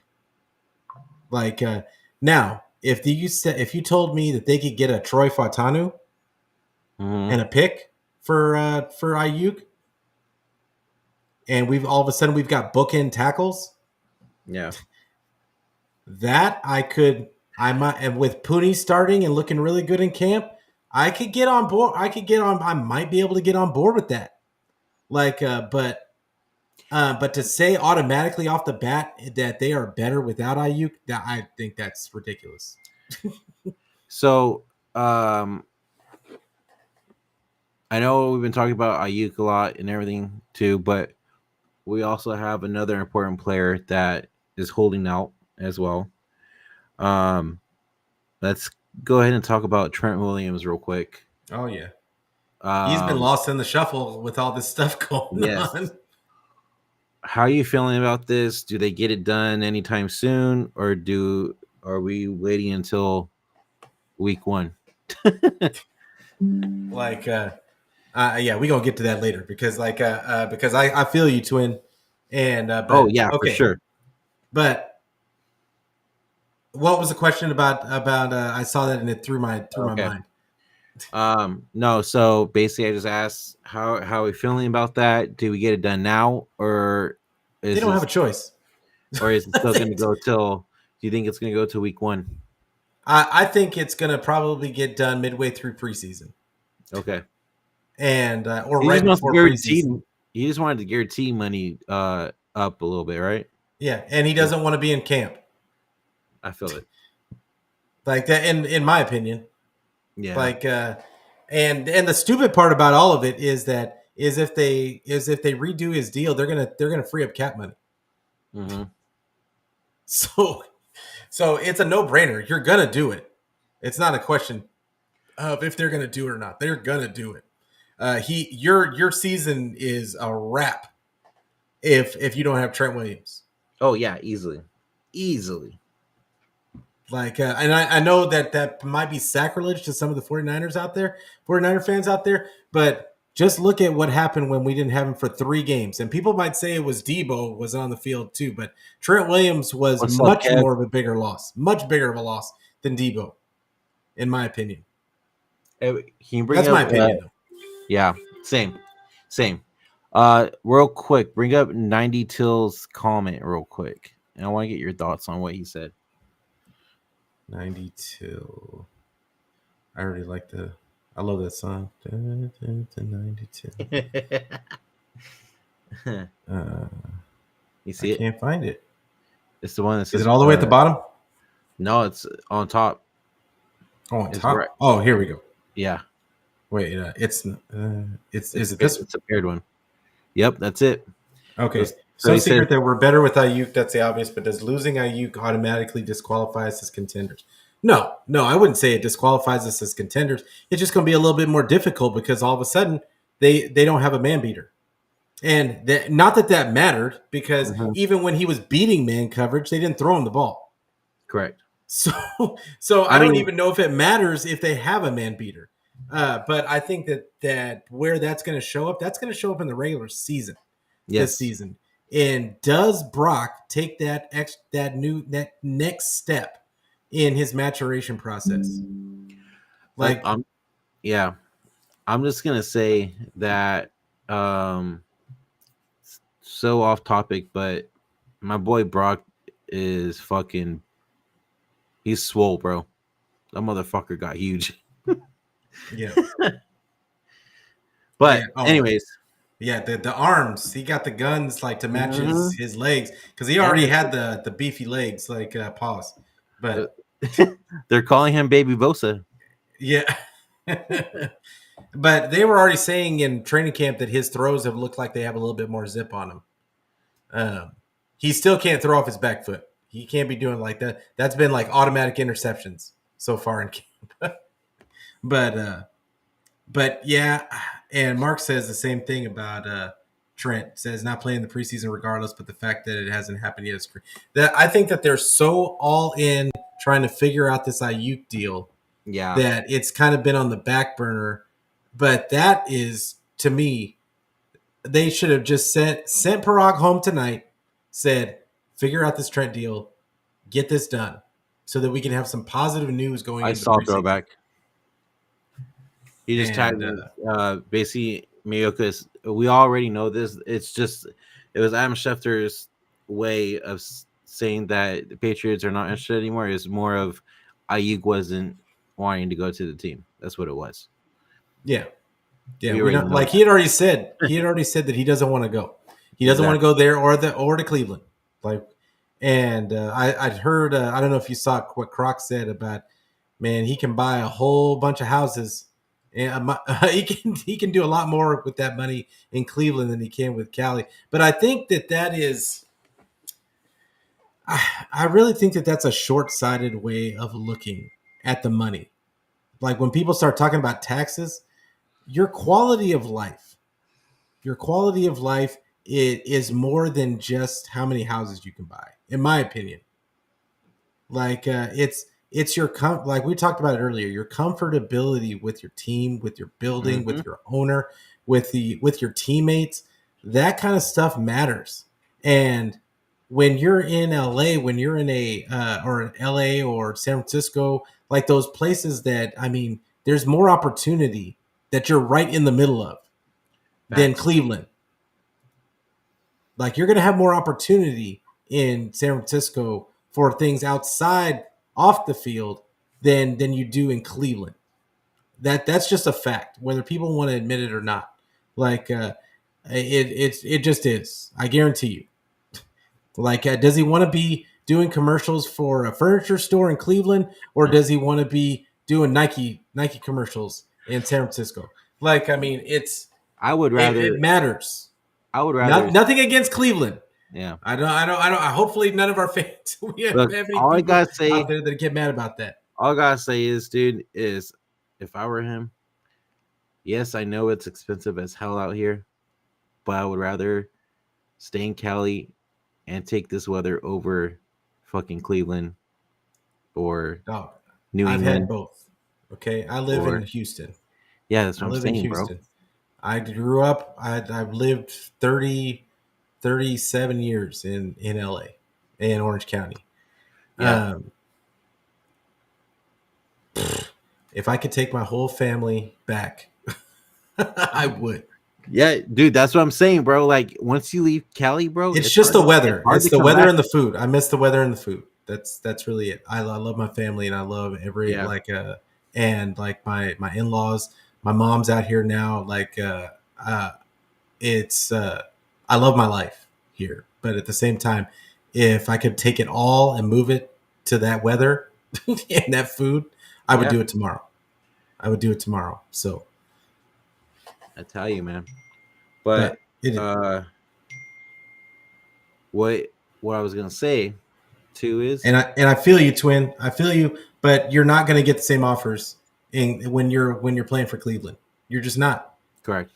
Now, if you told me that they could get a Troy Fautanu and a pick for Ayuk, and all of a sudden we've got bookend tackles, Yeah, that I might, and with Pooney starting and looking really good in camp, I could get on board. I might be able to get on board with that. But to say automatically off the bat that they are better without Ayuk, I think that's ridiculous. So, I know we've been talking about Ayuk a lot and everything too, but we also have another important player that is holding out as well. Let's go ahead and talk about Trent Williams real quick. Oh yeah, he's been lost in the shuffle with all this stuff going on. How are you feeling about this? Do they get it done anytime soon, or are we waiting until week 1? Yeah, we're gonna get to that later because I feel you, twin. And for sure. But what was the question about? I saw that and it threw my mind. No, so basically I just asked how are we feeling about that? Do we get it done now, or they don't have a choice? Or is it still going to go till? Do you think it's going to go to week 1? I think it's going to probably get done midway through preseason. Okay. And or right before preseason. He just wanted to guarantee money up a little bit, right? Yeah, and he doesn't want to be in camp. I feel it. Like that, in my opinion. Yeah. And the stupid part about all of it is if they redo his deal, they're gonna free up cap money. Mm-hmm. So it's a no-brainer. You're gonna do it. It's not a question of if they're gonna do it or not. They're gonna do it. Your season is a wrap if you don't have Trent Williams. Oh yeah, easily. Like, and I know that might be sacrilege to some of the 49ers out there, 49er fans out there, but just look at what happened when we didn't have him for 3 games. And people might say it was Debo was on the field too, but Trent Williams was What's up, much Kev? more of a bigger loss, much bigger of a loss than Debo, in my opinion. Can you bring That's up, my opinion, though. Yeah, same. Real quick, bring up 90 Till's comment real quick, and I want to get your thoughts on what he said. 92. I already like I love that song. 92. You see I it? can't find it. It's the one that says. Is it all the way at the bottom? No, it's on top. Oh, on It's top. right. Oh, here we go. Yeah. Wait, is it this? It's a paired one. Yep, that's it. Okay. So Some he secret said- that we're better with Aiyuk. That's the obvious. But does losing Aiyuk automatically disqualify us as contenders? No, I wouldn't say it disqualifies us as contenders. It's just going to be a little bit more difficult because all of a sudden they don't have a man beater, and not that mattered because even when he was beating man coverage, they didn't throw him the ball. Correct. So I don't even know if it matters if they have a man beater. But I think that where that's going to show up, that's going to show up in the regular season this season. And does Brock take that next step in his maturation process? Like, I'm just gonna say that so off topic, but my boy Brock is fucking. He's swole, bro. That motherfucker got huge. yeah. But Yeah. Oh. anyways, Yeah, the arms. He got the guns like to match his legs because he already had the beefy legs like paws. But they're calling him Baby Bosa. yeah. But they were already saying in training camp that his throws have looked like they have a little bit more zip on them. He still can't throw off his back foot. He can't be doing like that. That's been like automatic interceptions so far in camp. But yeah, and Mark says the same thing about Trent. Says not playing the preseason regardless, but the fact that it hasn't happened yet is crazy. That I think that they're so all in trying to figure out this Aiyuk deal that it's kind of been on the back burner. But that is, to me, they should have just sent Parag home tonight, said, figure out this Trent deal, get this done, so that we can have some positive news going. I saw throwback. He just tagged basically Mayoka. We already know this. It was Adam Schefter's way of saying that the Patriots are not interested anymore. It's more of Aiyuk wasn't wanting to go to the team. That's what it was. Yeah. Like he had already said that he doesn't want to go. He doesn't want to go there or to Cleveland. Like, and I'd heard I don't know if you saw what Croc said about, man, he can buy a whole bunch of houses. And he can do a lot more with that money in Cleveland than he can with Cali. But I think that is, I really think that that's a short-sighted way of looking at the money. Like when people start talking about taxes, your quality of life is more than just how many houses you can buy, in my opinion. Like it's your like we talked about it earlier, your comfortability with your team, with your building, with your owner, with your teammates. That kind of stuff matters. And when you're in LA, when you're in or LA or San Francisco, like those places that, I mean, there's more opportunity that you're right in the middle of than Cleveland. Like you're going to have more opportunity in San Francisco for things outside off the field than you do in Cleveland. That's just a fact, whether people want to admit it or not. Like it just is. I guarantee you. Like, does he want to be doing commercials for a furniture store in Cleveland, or does he want to be doing Nike commercials in San Francisco? Like, I mean, I would rather it matters. I would rather nothing against Cleveland. Yeah, I don't. Hopefully, none of our fans. Look, all I gotta say out there that get mad about that. All I gotta say is, dude, is if I were him, Yes, I know it's expensive as hell out here, but I would rather stay in Cali and take this weather over fucking Cleveland or Dog, New I've had England both. Okay, I live in or Houston. yeah, that's what I I'm live in saying, bro. Houston. I grew up. I've lived 37 years in LA, in Orange County. Yeah. Um, if I could take my whole family back, I would. Yeah, dude, that's what I'm saying, bro. Like once you leave Cali, bro, It's just the it's weather. hard It's to the come weather back. and the food. I miss the weather and the food. That's really it. I love my family and I love every Yeah. and like my in laws. My mom's out here now. Uh, it's I love my life here, but at the same time, if I could take it all and move it to that weather and that food, I would Yeah. do it tomorrow. I would do it tomorrow. So, I tell you, man. But but it uh what I was gonna say too is and I feel you, twin. I feel you, but you're not going to get the same offers when you're playing for Cleveland. You're just not. correct.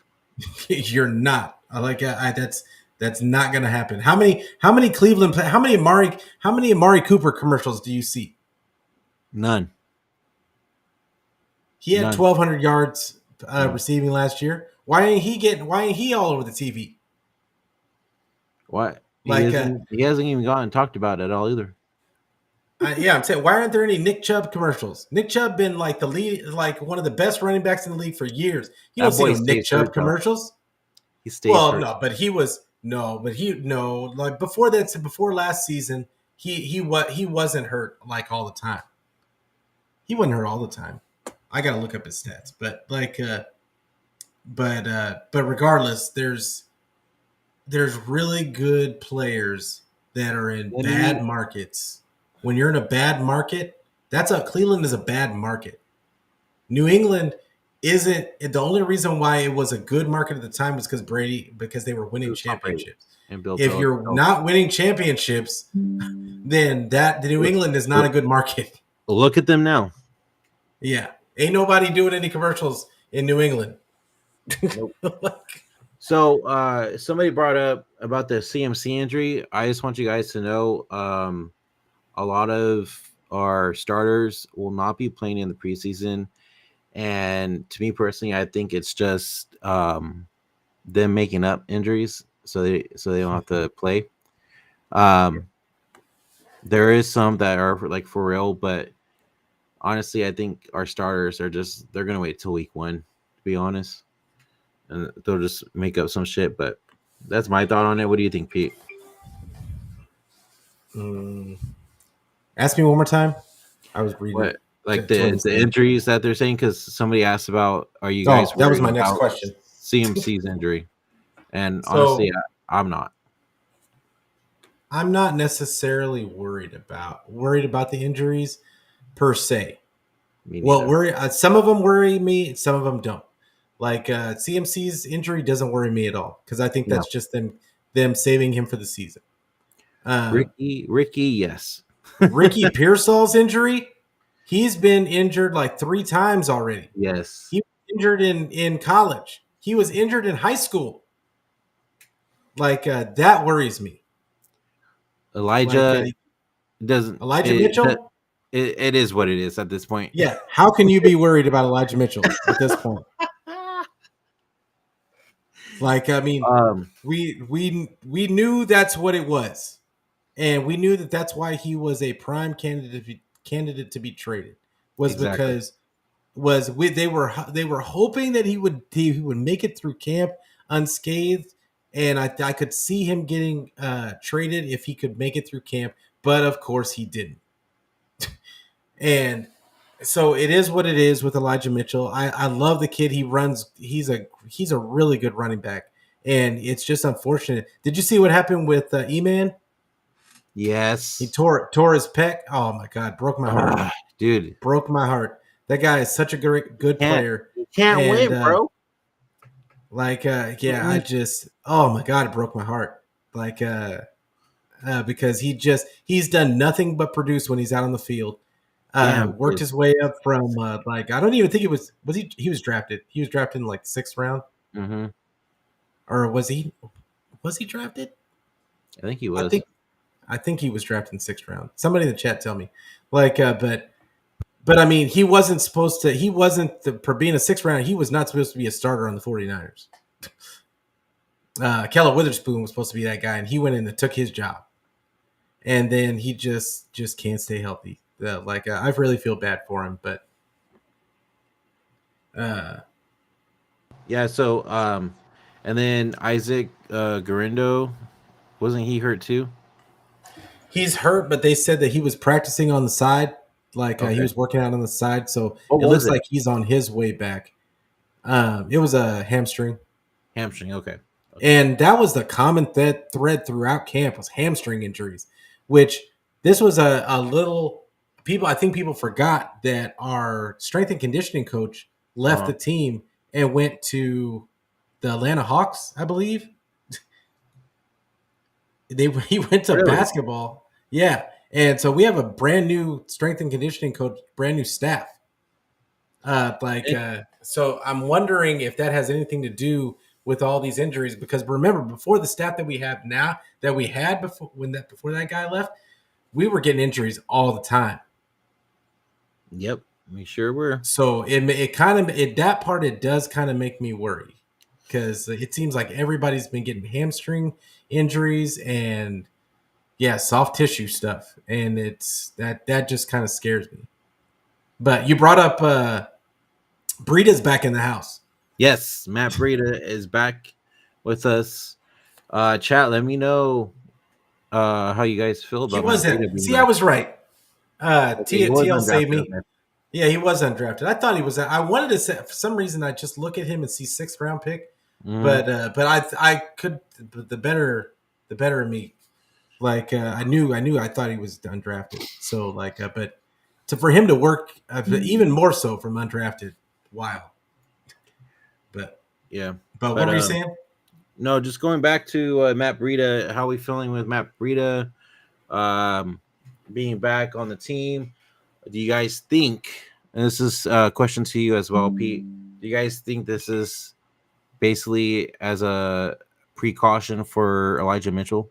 You're not. That's not going to happen. How many Cleveland how many Amari Cooper commercials do you see? None. He had None. 1,200 yards Yeah. receiving last year. Why ain't he all over the TV? What? Like, He hasn't even gotten talked about at all either. yeah, I'm saying, why aren't there any Nick Chubb commercials? Nick Chubb been like the lead, like one of the best running backs in the league for years. You don't That see boy no Nick stays hurt Chubb though. commercials. He stays Well, hurt. no, but he was like before that, before last season, he wasn't hurt like all the time. He wasn't hurt all the time. I got to look up his stats, but regardless, there's really good players that are in Let bad me markets. When you're in a bad market, Cleveland is a bad market. New England isn't. The only reason why it was a good market at the time was because they were winning Tom Brady championships. and Bill If you're not winning championships, then the New England is not a good market. Look at them now. Yeah, ain't nobody doing any commercials in New England. Nope. So somebody brought up about the CMC injury. I just want you guys to know a lot of our starters will not be playing in the preseason. And to me personally, I think it's just them making up injuries so they don't have to play. There is some that are like for real, but honestly, I think our starters are they're gonna wait till week 1, to be honest. And they'll just make up some shit, but that's my thought on it. What do you think, Pete? Ask me one more time. I was reading. What like Tony's the thing. injuries that they're saying? Because somebody asked about, are you Oh, guys that was worried my next about question. CMC's injury? And So- honestly, I'm not. I'm not necessarily worried about the injuries per se. Me Well, neither. some of them worry me, some of them don't. Like CMC's injury doesn't worry me at all because I think No. that's just them saving him for the season. Ricky, yes. Ricky Pearsall's injury, he's been injured like 3 times already. Yes. He was injured in college. He was injured in high school. Like that worries me. Elijah Like, doesn't. Elijah Mitchell. It is what it is at this point. Yeah, how can you be worried about Elijah Mitchell at this point? Like, I mean, we knew that's what it was, and we knew that's why he was a prime candidate to be traded. Was Exactly. because they were hoping that he would make it through camp unscathed, and I could see him getting traded if he could make it through camp, but of course he didn't. And so it is what it is with Elijah Mitchell. I love the kid. He runs. He's a really good running back, and it's just unfortunate. Did you see what happened with E-Man? Yes. He tore his pec. Oh my god, broke my heart. Dude. Broke my heart. That guy is such a good player. You can't win, bro. I just, oh my god, it broke my heart. Because he's done nothing but produce when he's out on the field. Damn. Worked his way up from like I don't even think it was he was drafted. He was drafted in like 6th round, Mm-hmm. or was he drafted? I think he I was. think I think he was drafted in 6th round. Somebody in the chat tell me. Like, but I mean, he wasn't supposed to. He wasn't for being a 6th round. He was not supposed to be a starter on the 49ers. Keller Witherspoon was supposed to be that guy, and he went in and took his job. And then he just can't stay healthy. I really feel bad for him, but Yeah. So, and then Isaac Garindo, wasn't he hurt too? he's hurt. But they said that he was practicing on the side, he Okay. was working out on the side. So What it was looks it? like he's on his way back. It was a hamstring. Hamstring. Okay. And that was the common thread throughout camp was hamstring injuries, which this was a little people. I think people forgot that our strength and conditioning coach left Uh-huh. the team and went to the Atlanta Hawks, I believe. He went to Really? basketball. Yeah. And so we have a brand new strength and conditioning coach, brand new staff. So I'm wondering if that has anything to do with all these injuries, because remember, before the staff that we have now, that we had before that guy left, we were getting injuries all the time. Yep. We sure were. So it does kind of make me worry, because it seems like everybody's been getting hamstring injuries and soft tissue stuff, and it's that just kind of scares me. But you brought up Breeda's back in the house. Yes, Matt Breida is back with us. Chat, let me know how you guys feel He about Matt wasn't. Breida being See, I back. was right. Okay, he was TL saved undrafted. me. Okay. Yeah, he was undrafted. I thought he was. I wanted to say for some reason I just look at him and see 6th round pick, Mhm. but I could the better of me. I thought he was undrafted. So but for him to work even more so from undrafted, wow. But Yeah, but what but were you saying? no, just going back to Matt Breida. How are we feeling with Matt Breida being back on the team? Do you guys think? And this is a question to you as well, Pete. Do you guys think this is basically as a precaution for Elijah Mitchell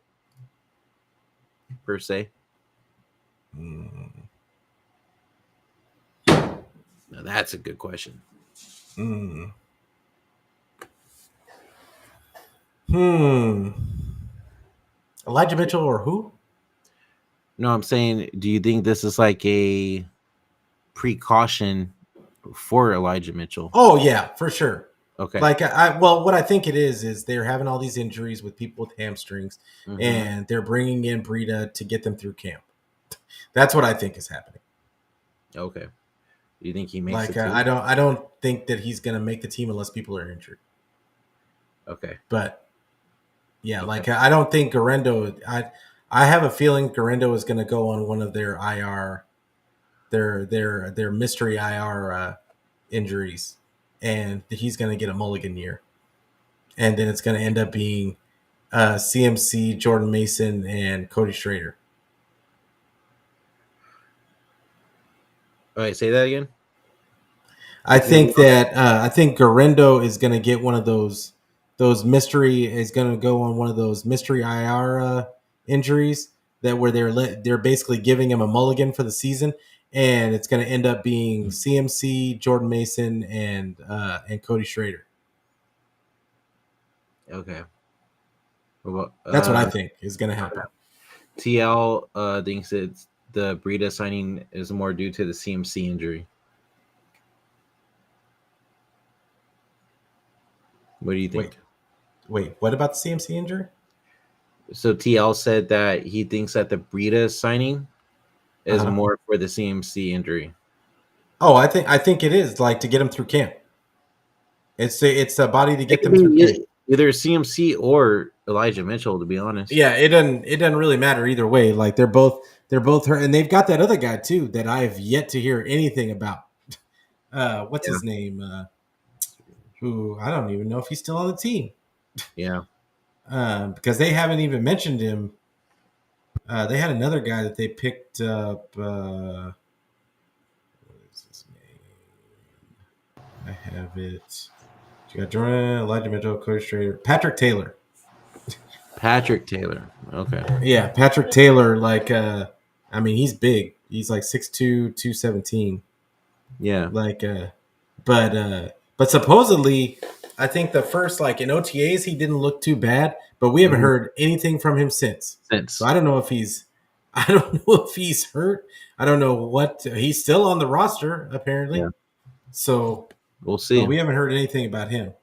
per se? Now, that's a good question. Elijah Mitchell or who? No, I'm saying, do you think this is like a precaution for Elijah Mitchell? Oh yeah, for sure. Okay. What I think it is they're having all these injuries with people with hamstrings, Mhm. and they're bringing in Breida to get them through camp. That's what I think is happening. Okay. Do you think he makes it too? I don't think that he's going to make the team unless people are injured. Okay. But yeah, Okay. I don't think Garendo. I have a feeling Garendo is going to go on one of their IR, their mystery IR injuries, and he's going to get a mulligan year, and then it's going to end up being CMC, Jordan Mason, and Cody Schrader. All right, say that again. I think Garendo is going to get one of those mystery is going to go on one of those mystery IR injuries that where they're basically giving him a mulligan for the season, and it's going to end up being CMC, Jordan Mason, and Cody Schrader. Okay. What about, That's what I think is going to happen. TL thinks it's the Breida signing is more due to the CMC injury. What do you think? Wait, what about the CMC injury? So TL said that he thinks that the Breida signing is more for the CMC injury. Oh, I think it is to get him through camp. It's a body to get them It could through be camp. either CMC or Elijah Mitchell, to be honest. Yeah, it doesn't really matter either way. They're both hurt, and they've got that other guy too that I have yet to hear anything about. What's his name? Who I don't even know if he's still on the team. Yeah. Because they haven't even mentioned him. They had another guy that they picked up. I have it. You got Jordan, Elijah Mitchell, Cody Strader, Patrick Taylor. Patrick Taylor. Okay. Yeah, Patrick Taylor. Like, I mean, he's big. He's like 6'2", 217. Yeah. Like, but supposedly, I think the first like in OTAs he didn't look too bad, but we haven't heard anything from him since. So I don't know if I don't know if he's hurt. I don't know what he's still on the roster apparently. Yeah. So We'll see. but we haven't heard anything about him.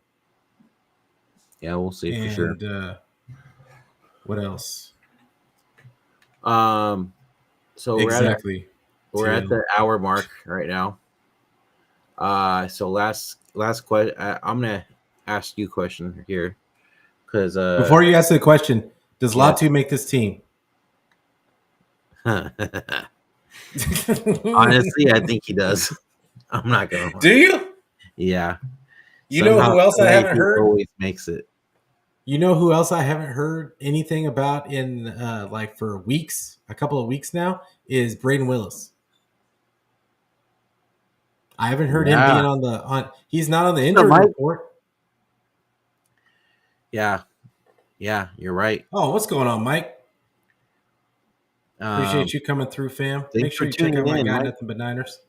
Yeah, we'll see for sure. And what else? So Exactly. we're at the hour mark right now. So last question. I'm gonna ask you a question here because Before you ask the question, does Yeah. Latu make this team? honestly, I think he does. I'm not gonna lie. Do you? Yeah. You know who else I haven't he heard? Always makes it. You know who else I haven't heard anything about in like for weeks, a couple of weeks now, is Braden Willis. I haven't heard him being on. He's not on the injury Mike? report. Yeah, you're right. Oh, what's going on, Mike? Appreciate you coming through, fam. Make sure for you check out tuning my in, guy, Mike. Nothing But Niners.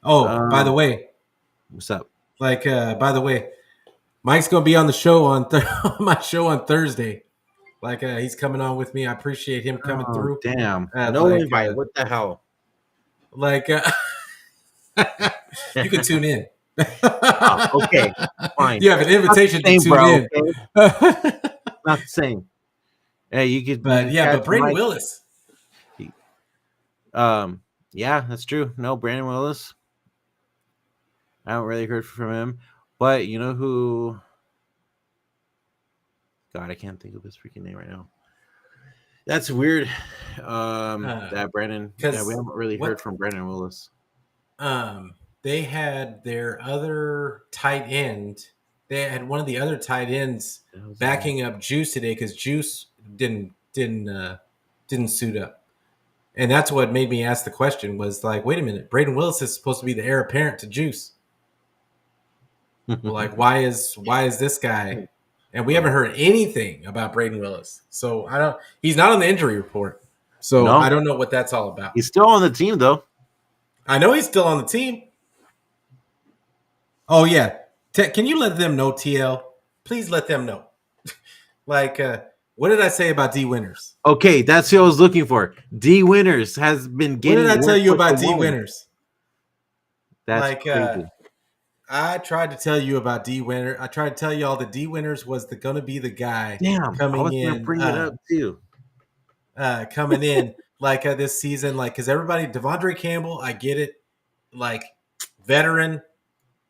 Oh, by the way, What's up? like, by the way, Mike's gonna be on the show on my show on Thursday. Like, he's coming on with me. I appreciate him coming through. Damn. No No invite. What the hell? Like, you can tune in. Okay, fine. You have an invitation to tune in. Okay? Not the same. Hey, you could. But yeah, but Braden Willis. Yeah, that's true. No, Brandon Willis. I haven't really heard from him, but you know who? God, I can't think of his freaking name right now. That's weird. That Brandon. Yeah, we haven't really heard from Brandon Willis. They had their other tight end. They had one of the other tight ends backing up Juice today because Juice didn't suit up, and that's what made me ask the question. Was like, wait a minute, Braden Willis is supposed to be the heir apparent to Juice. Like, why is this guy? And we haven't heard anything about Braden Willis, so I don't. He's not on the injury report, so I don't know what that's all about. He's still on the team though. I know he's still on the team. Oh yeah, can you let them know, TL? Please let them know. Like, what did I say about D Winners? Okay, that's who I was looking for. D Winners has been getting. What did I tell you about D Winners? That's like, crazy. I tried to tell you about D Winner. I tried to tell you all that D Winners was going to be the guy. Damn, coming I was in. Gonna bring it up too. Coming in like this season, like because everybody, Devondre Campbell, I get it, like veteran.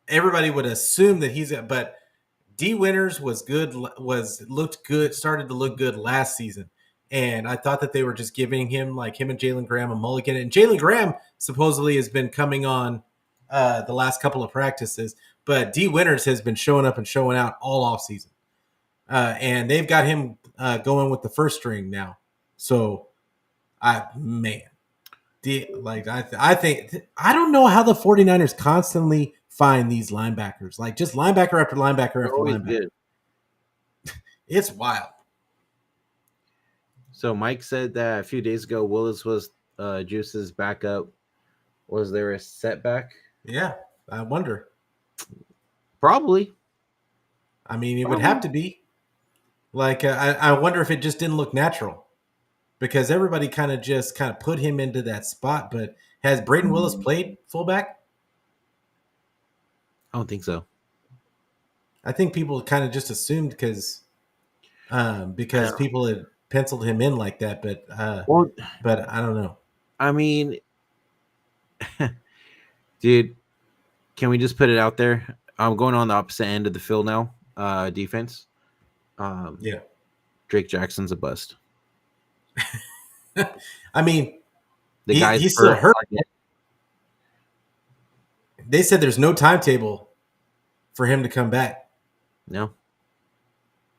Everybody would assume that he's, but D Winners was good, looked good, started to look good last season. And I thought that they were just giving him, like him and Jalen Graham, a mulligan. And Jalen Graham supposedly has been coming on the last couple of practices, but D Winners has been showing up and showing out all off season. And they've got him going with the first string now. So, I think I don't know how the 49ers constantly find these linebackers, like just linebacker after linebacker after linebacker. Good. It's wild. So Mike said that a few days ago Willis was Juice's backup. Was there a setback? Yeah, I wonder. Probably. I mean, it would have to be. Like, I wonder if it just didn't look natural, because everybody kind of put him into that spot. But has Braden Willis played fullback? I don't think so. I think people kind of just assumed because people had penciled him in like that. But but I don't know. I mean, dude, can we just put it out there? I'm going on the opposite end of the field now. Defense. Yeah. Drake Jackson's a bust. I mean, the guy's he's still hurt. They said there's no timetable for him to come back. No.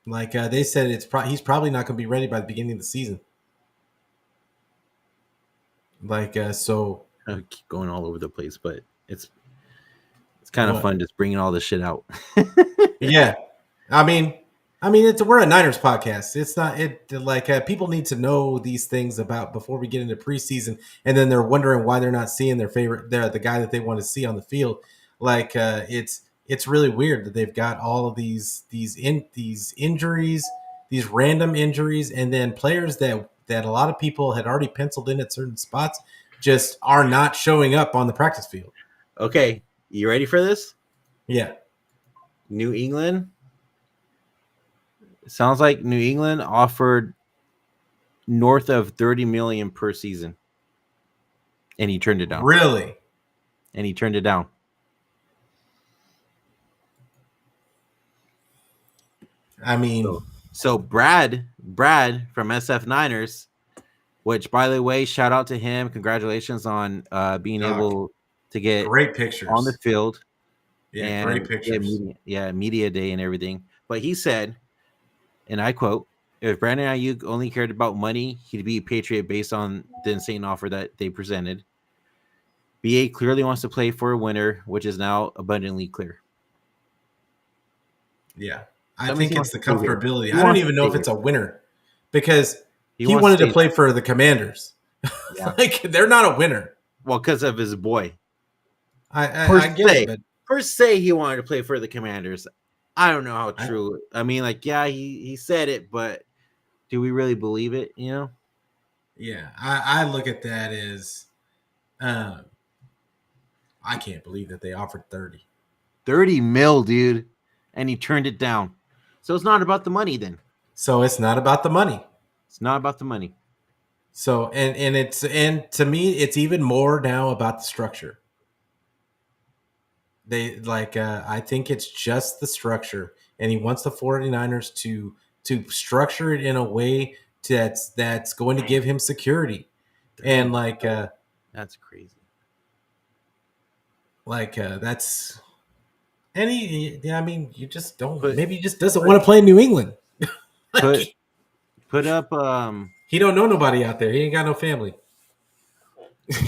Like they said, he's probably not going to be ready by the beginning of the season. Like so, I keep going all over the place, but it's kind of What? fun just bringing all this shit out. Yeah, I mean, we're a Niners podcast. It's not people need to know these things about before we get into preseason, and then they're wondering why they're not seeing their favorite, the guy that they want to see on the field. It's really weird that they've got all of these injuries, these random injuries, and then players that a lot of people had already penciled in at certain spots just are not showing up on the practice field. Okay, you ready for this? Yeah. New England. It sounds like New England offered north of 30 million per season, and he turned it down. Really? And he turned it down. I mean, so Brad from SF Niners, which by the way, shout out to him. Congratulations on being able to get great pictures on the field. Yeah, and great pictures. Media day and everything. But he said, and I quote, if Brandon Aiyuk only cared about money, he'd be a Patriot based on the insane offer that they presented. BA clearly wants to play for a winner, which is now abundantly clear. Yeah. I think it's the comfortability. I don't even know if it's a winner because he wanted to play for the Commanders. Yeah. They're not a winner. Well, because of his boy. I get it, but per se, he wanted to play for the Commanders. I don't know how true. He said it, but do we really believe it? Yeah, I look at that as, I can't believe that they offered 30 mil, dude, and he turned it down. So it's not about the money then. So it's not about the money. It's not about the money. So and to me, it's even more now about the structure. I think it's just the structure, and he wants the 49ers to structure it in a way that's going to give him security. And that's crazy. That's you just don't. Maybe he just doesn't want to play in New England. Put up. He don't know nobody out there. He ain't got no family.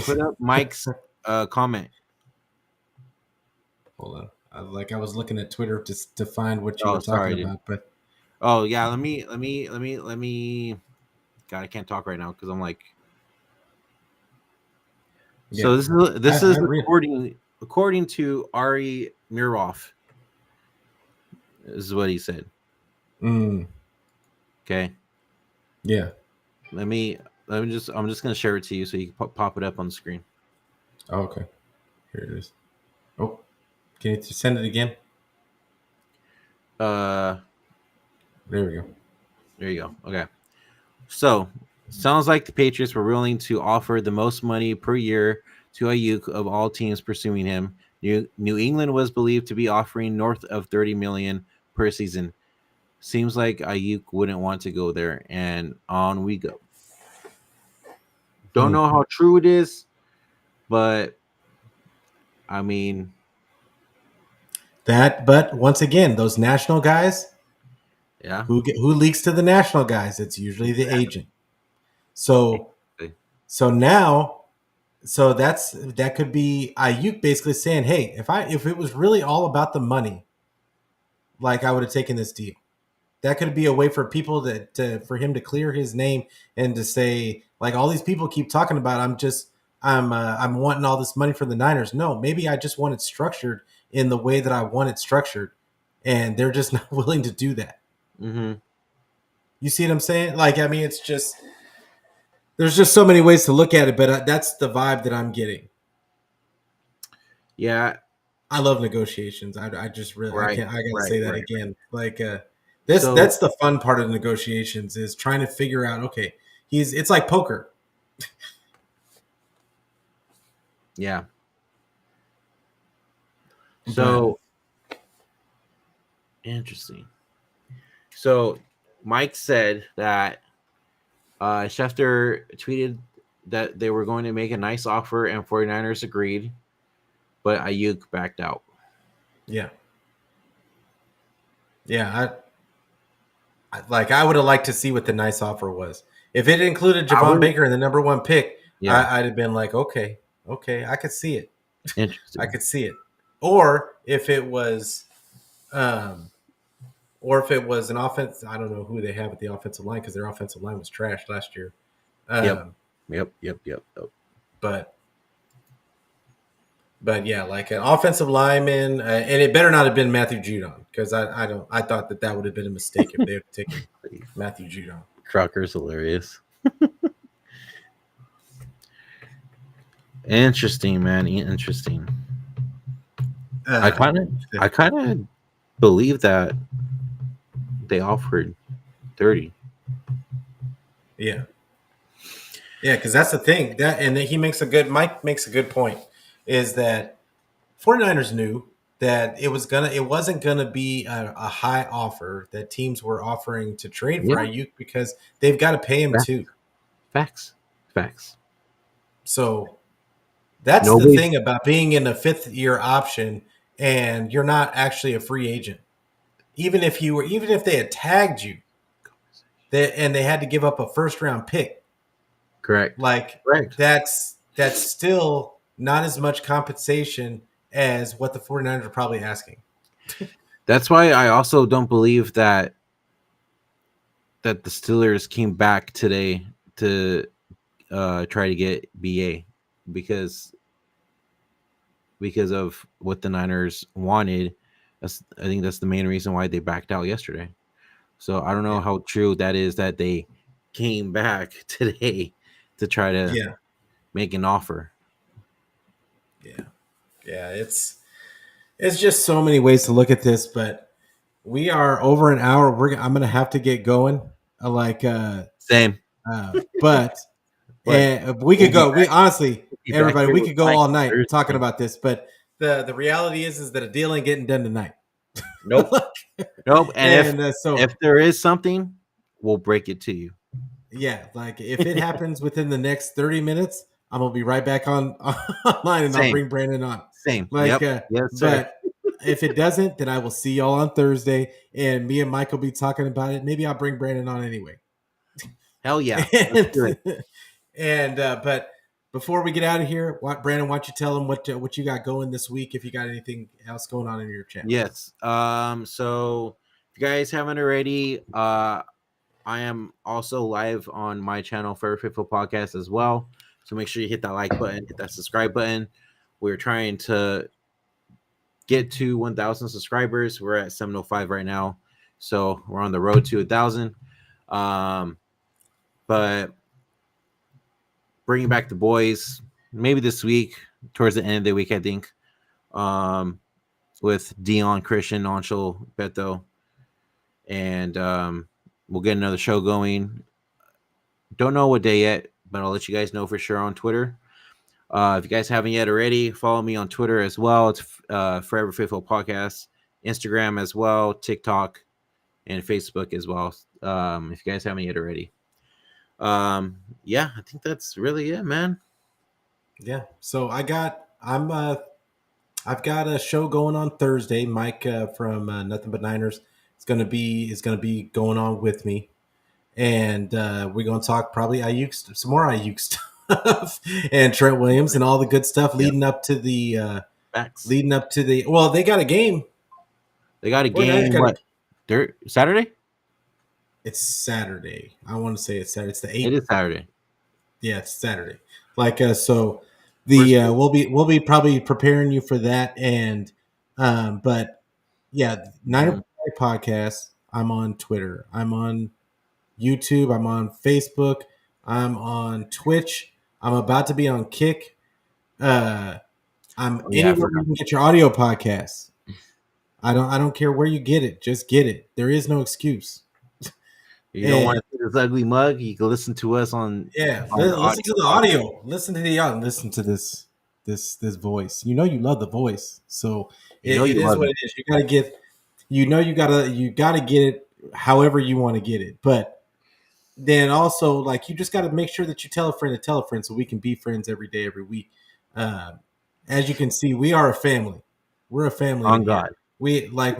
Put up Mike's comment. Hold on. I was looking at Twitter to find what you were talking about, but let me. God, I can't talk right now because I'm like. Yeah. So this is according to Ari Mirov. This is what he said. Okay. Yeah. I'm just gonna share it to you so you can pop it up on the screen. Oh, okay. Here it is. Oh, can you send it again? There we go. There you go. Okay. So sounds like the Patriots were willing to offer the most money per year to Aiyuk of all teams pursuing him. New England was believed to be offering north of 30 million per season. Seems like Aiyuk wouldn't want to go there, and on we go. Don't know how true it is, but I mean that. But once again, those national guys, yeah, who leaks to the national guys? It's usually the agent. So now, that could be Aiyuk basically saying, "Hey, if it was really all about the money, I would have taken this deal." That could be a way for people for him to clear his name and to say, all these people keep talking about, I'm wanting all this money for the Niners. No, maybe I just want it structured in the way that I want it structured, and they're just not willing to do that. Mm-hmm. You see what I'm saying? It's just there's just so many ways to look at it, but that's the vibe that I'm getting. Yeah, I love negotiations. I just really I gotta say that again. Right. That's the fun part of negotiations is trying to figure out. Okay, it's like poker. Yeah. So interesting. So Mike said that Schefter tweeted that they were going to make a nice offer and 49ers agreed, but Aiyuk backed out. Yeah. Yeah, I would have liked to see what the nice offer was. If it included Javon Baker and the number 1 pick, I'd have been like, okay, I could see it. Interesting. I could see it. or if it was, um, or if it was an offense. I don't know who they have at the offensive line because their offensive line was trash last year. Yep. Um, Yep. but yeah, like an offensive lineman, and it better not have been Matthew Judon because I thought that would have been a mistake if they had taken Matthew Judon. Crocker's hilarious. Interesting, man. Interesting. I kind of believe that they offered 30. Yeah, because that's the thing Mike makes a good point, is that 49ers knew that it wasn't gonna be a high offer that teams were offering to trade for Yeah. Ayuk because they've got to pay him too. Facts. So that's the Nobody's thing about being in a 5th-year option and you're not actually a free agent. Even if they had tagged you, and they had to give up a first-round pick, correct. like Correct. that's still not as much compensation as what the 49ers are probably asking. That's why I also don't believe that the Steelers came back today to try to get BA because of what the Niners wanted. I think that's the main reason why they backed out yesterday. So I don't know how true that is that they came back today to try to make an offer. Yeah, it's just so many ways to look at this, but we are over an hour. I'm gonna have to get going. Same. But and we could go. We honestly, everybody, we could go all night talking about this. But the reality is that a deal ain't getting done tonight. Nope. Nope. And if there is something, we'll break it to you. Yeah, like if it happens within the next 30 minutes, I'm gonna be right back online and I'll bring Brandon on. Same. Like, yes, but if it doesn't, then I will see y'all on Thursday, and me and Mike will be talking about it. Maybe I'll bring Brandon on anyway. Hell yeah. But before we get out of here, Brandon, why don't you tell them what you got going this week? If you got anything else going on in your channel. Yes. So if you guys haven't already, I am also live on my channel, Forever Faithful Podcast, as well. So make sure you hit that like button, hit that subscribe button. We're trying to get to 1,000 subscribers. We're at 705 right now, so we're on the road to 1,000. But bringing back the boys, maybe this week, towards the end of the week, I think, with Dion, Christian, Anshul, Beto, and we'll get another show going. Don't know what day yet, but I'll let you guys know for sure on Twitter. If you guys haven't yet already, follow me on Twitter as well. It's Forever Faithful Podcast, Instagram as well, TikTok, and Facebook as well. If you guys haven't yet already. Yeah, I think that's really it, man. Yeah. So I've got a show going on Thursday. Mike from Nothing But Niners is gonna be going on with me, and we're gonna talk probably some more Aiyuk stuff, and Trent Williams and all the good stuff leading up to the well, they got a game. They got a game. What? Saturday? It's Saturday. I want to say it's Saturday. It's the 8th. It is Saturday. Yeah, it's Saturday. So the we'll be probably preparing you for that, and but yeah, Niner Podcast. I'm on Twitter. I'm on YouTube. I'm on Facebook. I'm on Twitch. I'm about to be on Kick. I'm anywhere you can get your audio podcasts. I don't care where you get it. Just get it. There is no excuse. You don't want to see this ugly mug? You can listen to us on listen to the audio. Listen to the audio. Listen to this voice. You know you love the voice, so it is what it is. You gotta get. You gotta get it however you want to get it, but then also like you just got to make sure that you tell a friend, so we can be friends every day, every week. As you can see, we are a family. We're a family. On God, we got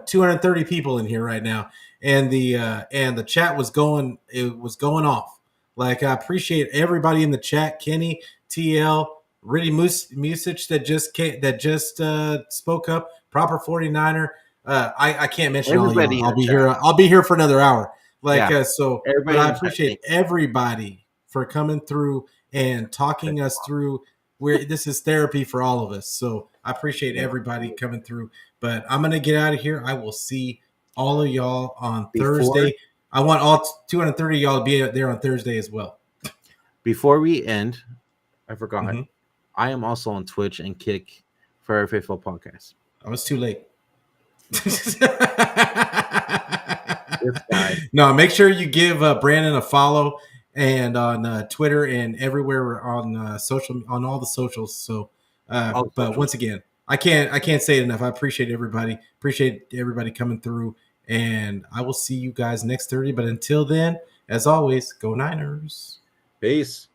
230 people in here right now, and the chat was going. It was going off. Like I appreciate everybody in the chat: Kenny, TL, Really Musich that just spoke up. Proper 49er. I can't mention all Everybody y'all. in I'll the be chat. here. I'll be here for another hour. Like Yeah. so, Everybody but in I the chat, appreciate thank everybody for coming through and talking us through. Where this is therapy for all of us. So I appreciate everybody coming through. But I'm gonna get out of here. I will see all of y'all on Before- Thursday. I want all 230 y'all to be there on Thursday as well. Before we end, I forgot. Mhm. I am also on Twitch and Kick for our Faithful Podcast. I was too late. This guy. No, make sure you give Brandon a follow and on Twitter and everywhere on social on all the socials. So, All the but socials. once again, I can't say it enough. I appreciate everybody. Appreciate everybody coming through, and I will see you guys next Thursday. But until then, as always, go Niners. Peace.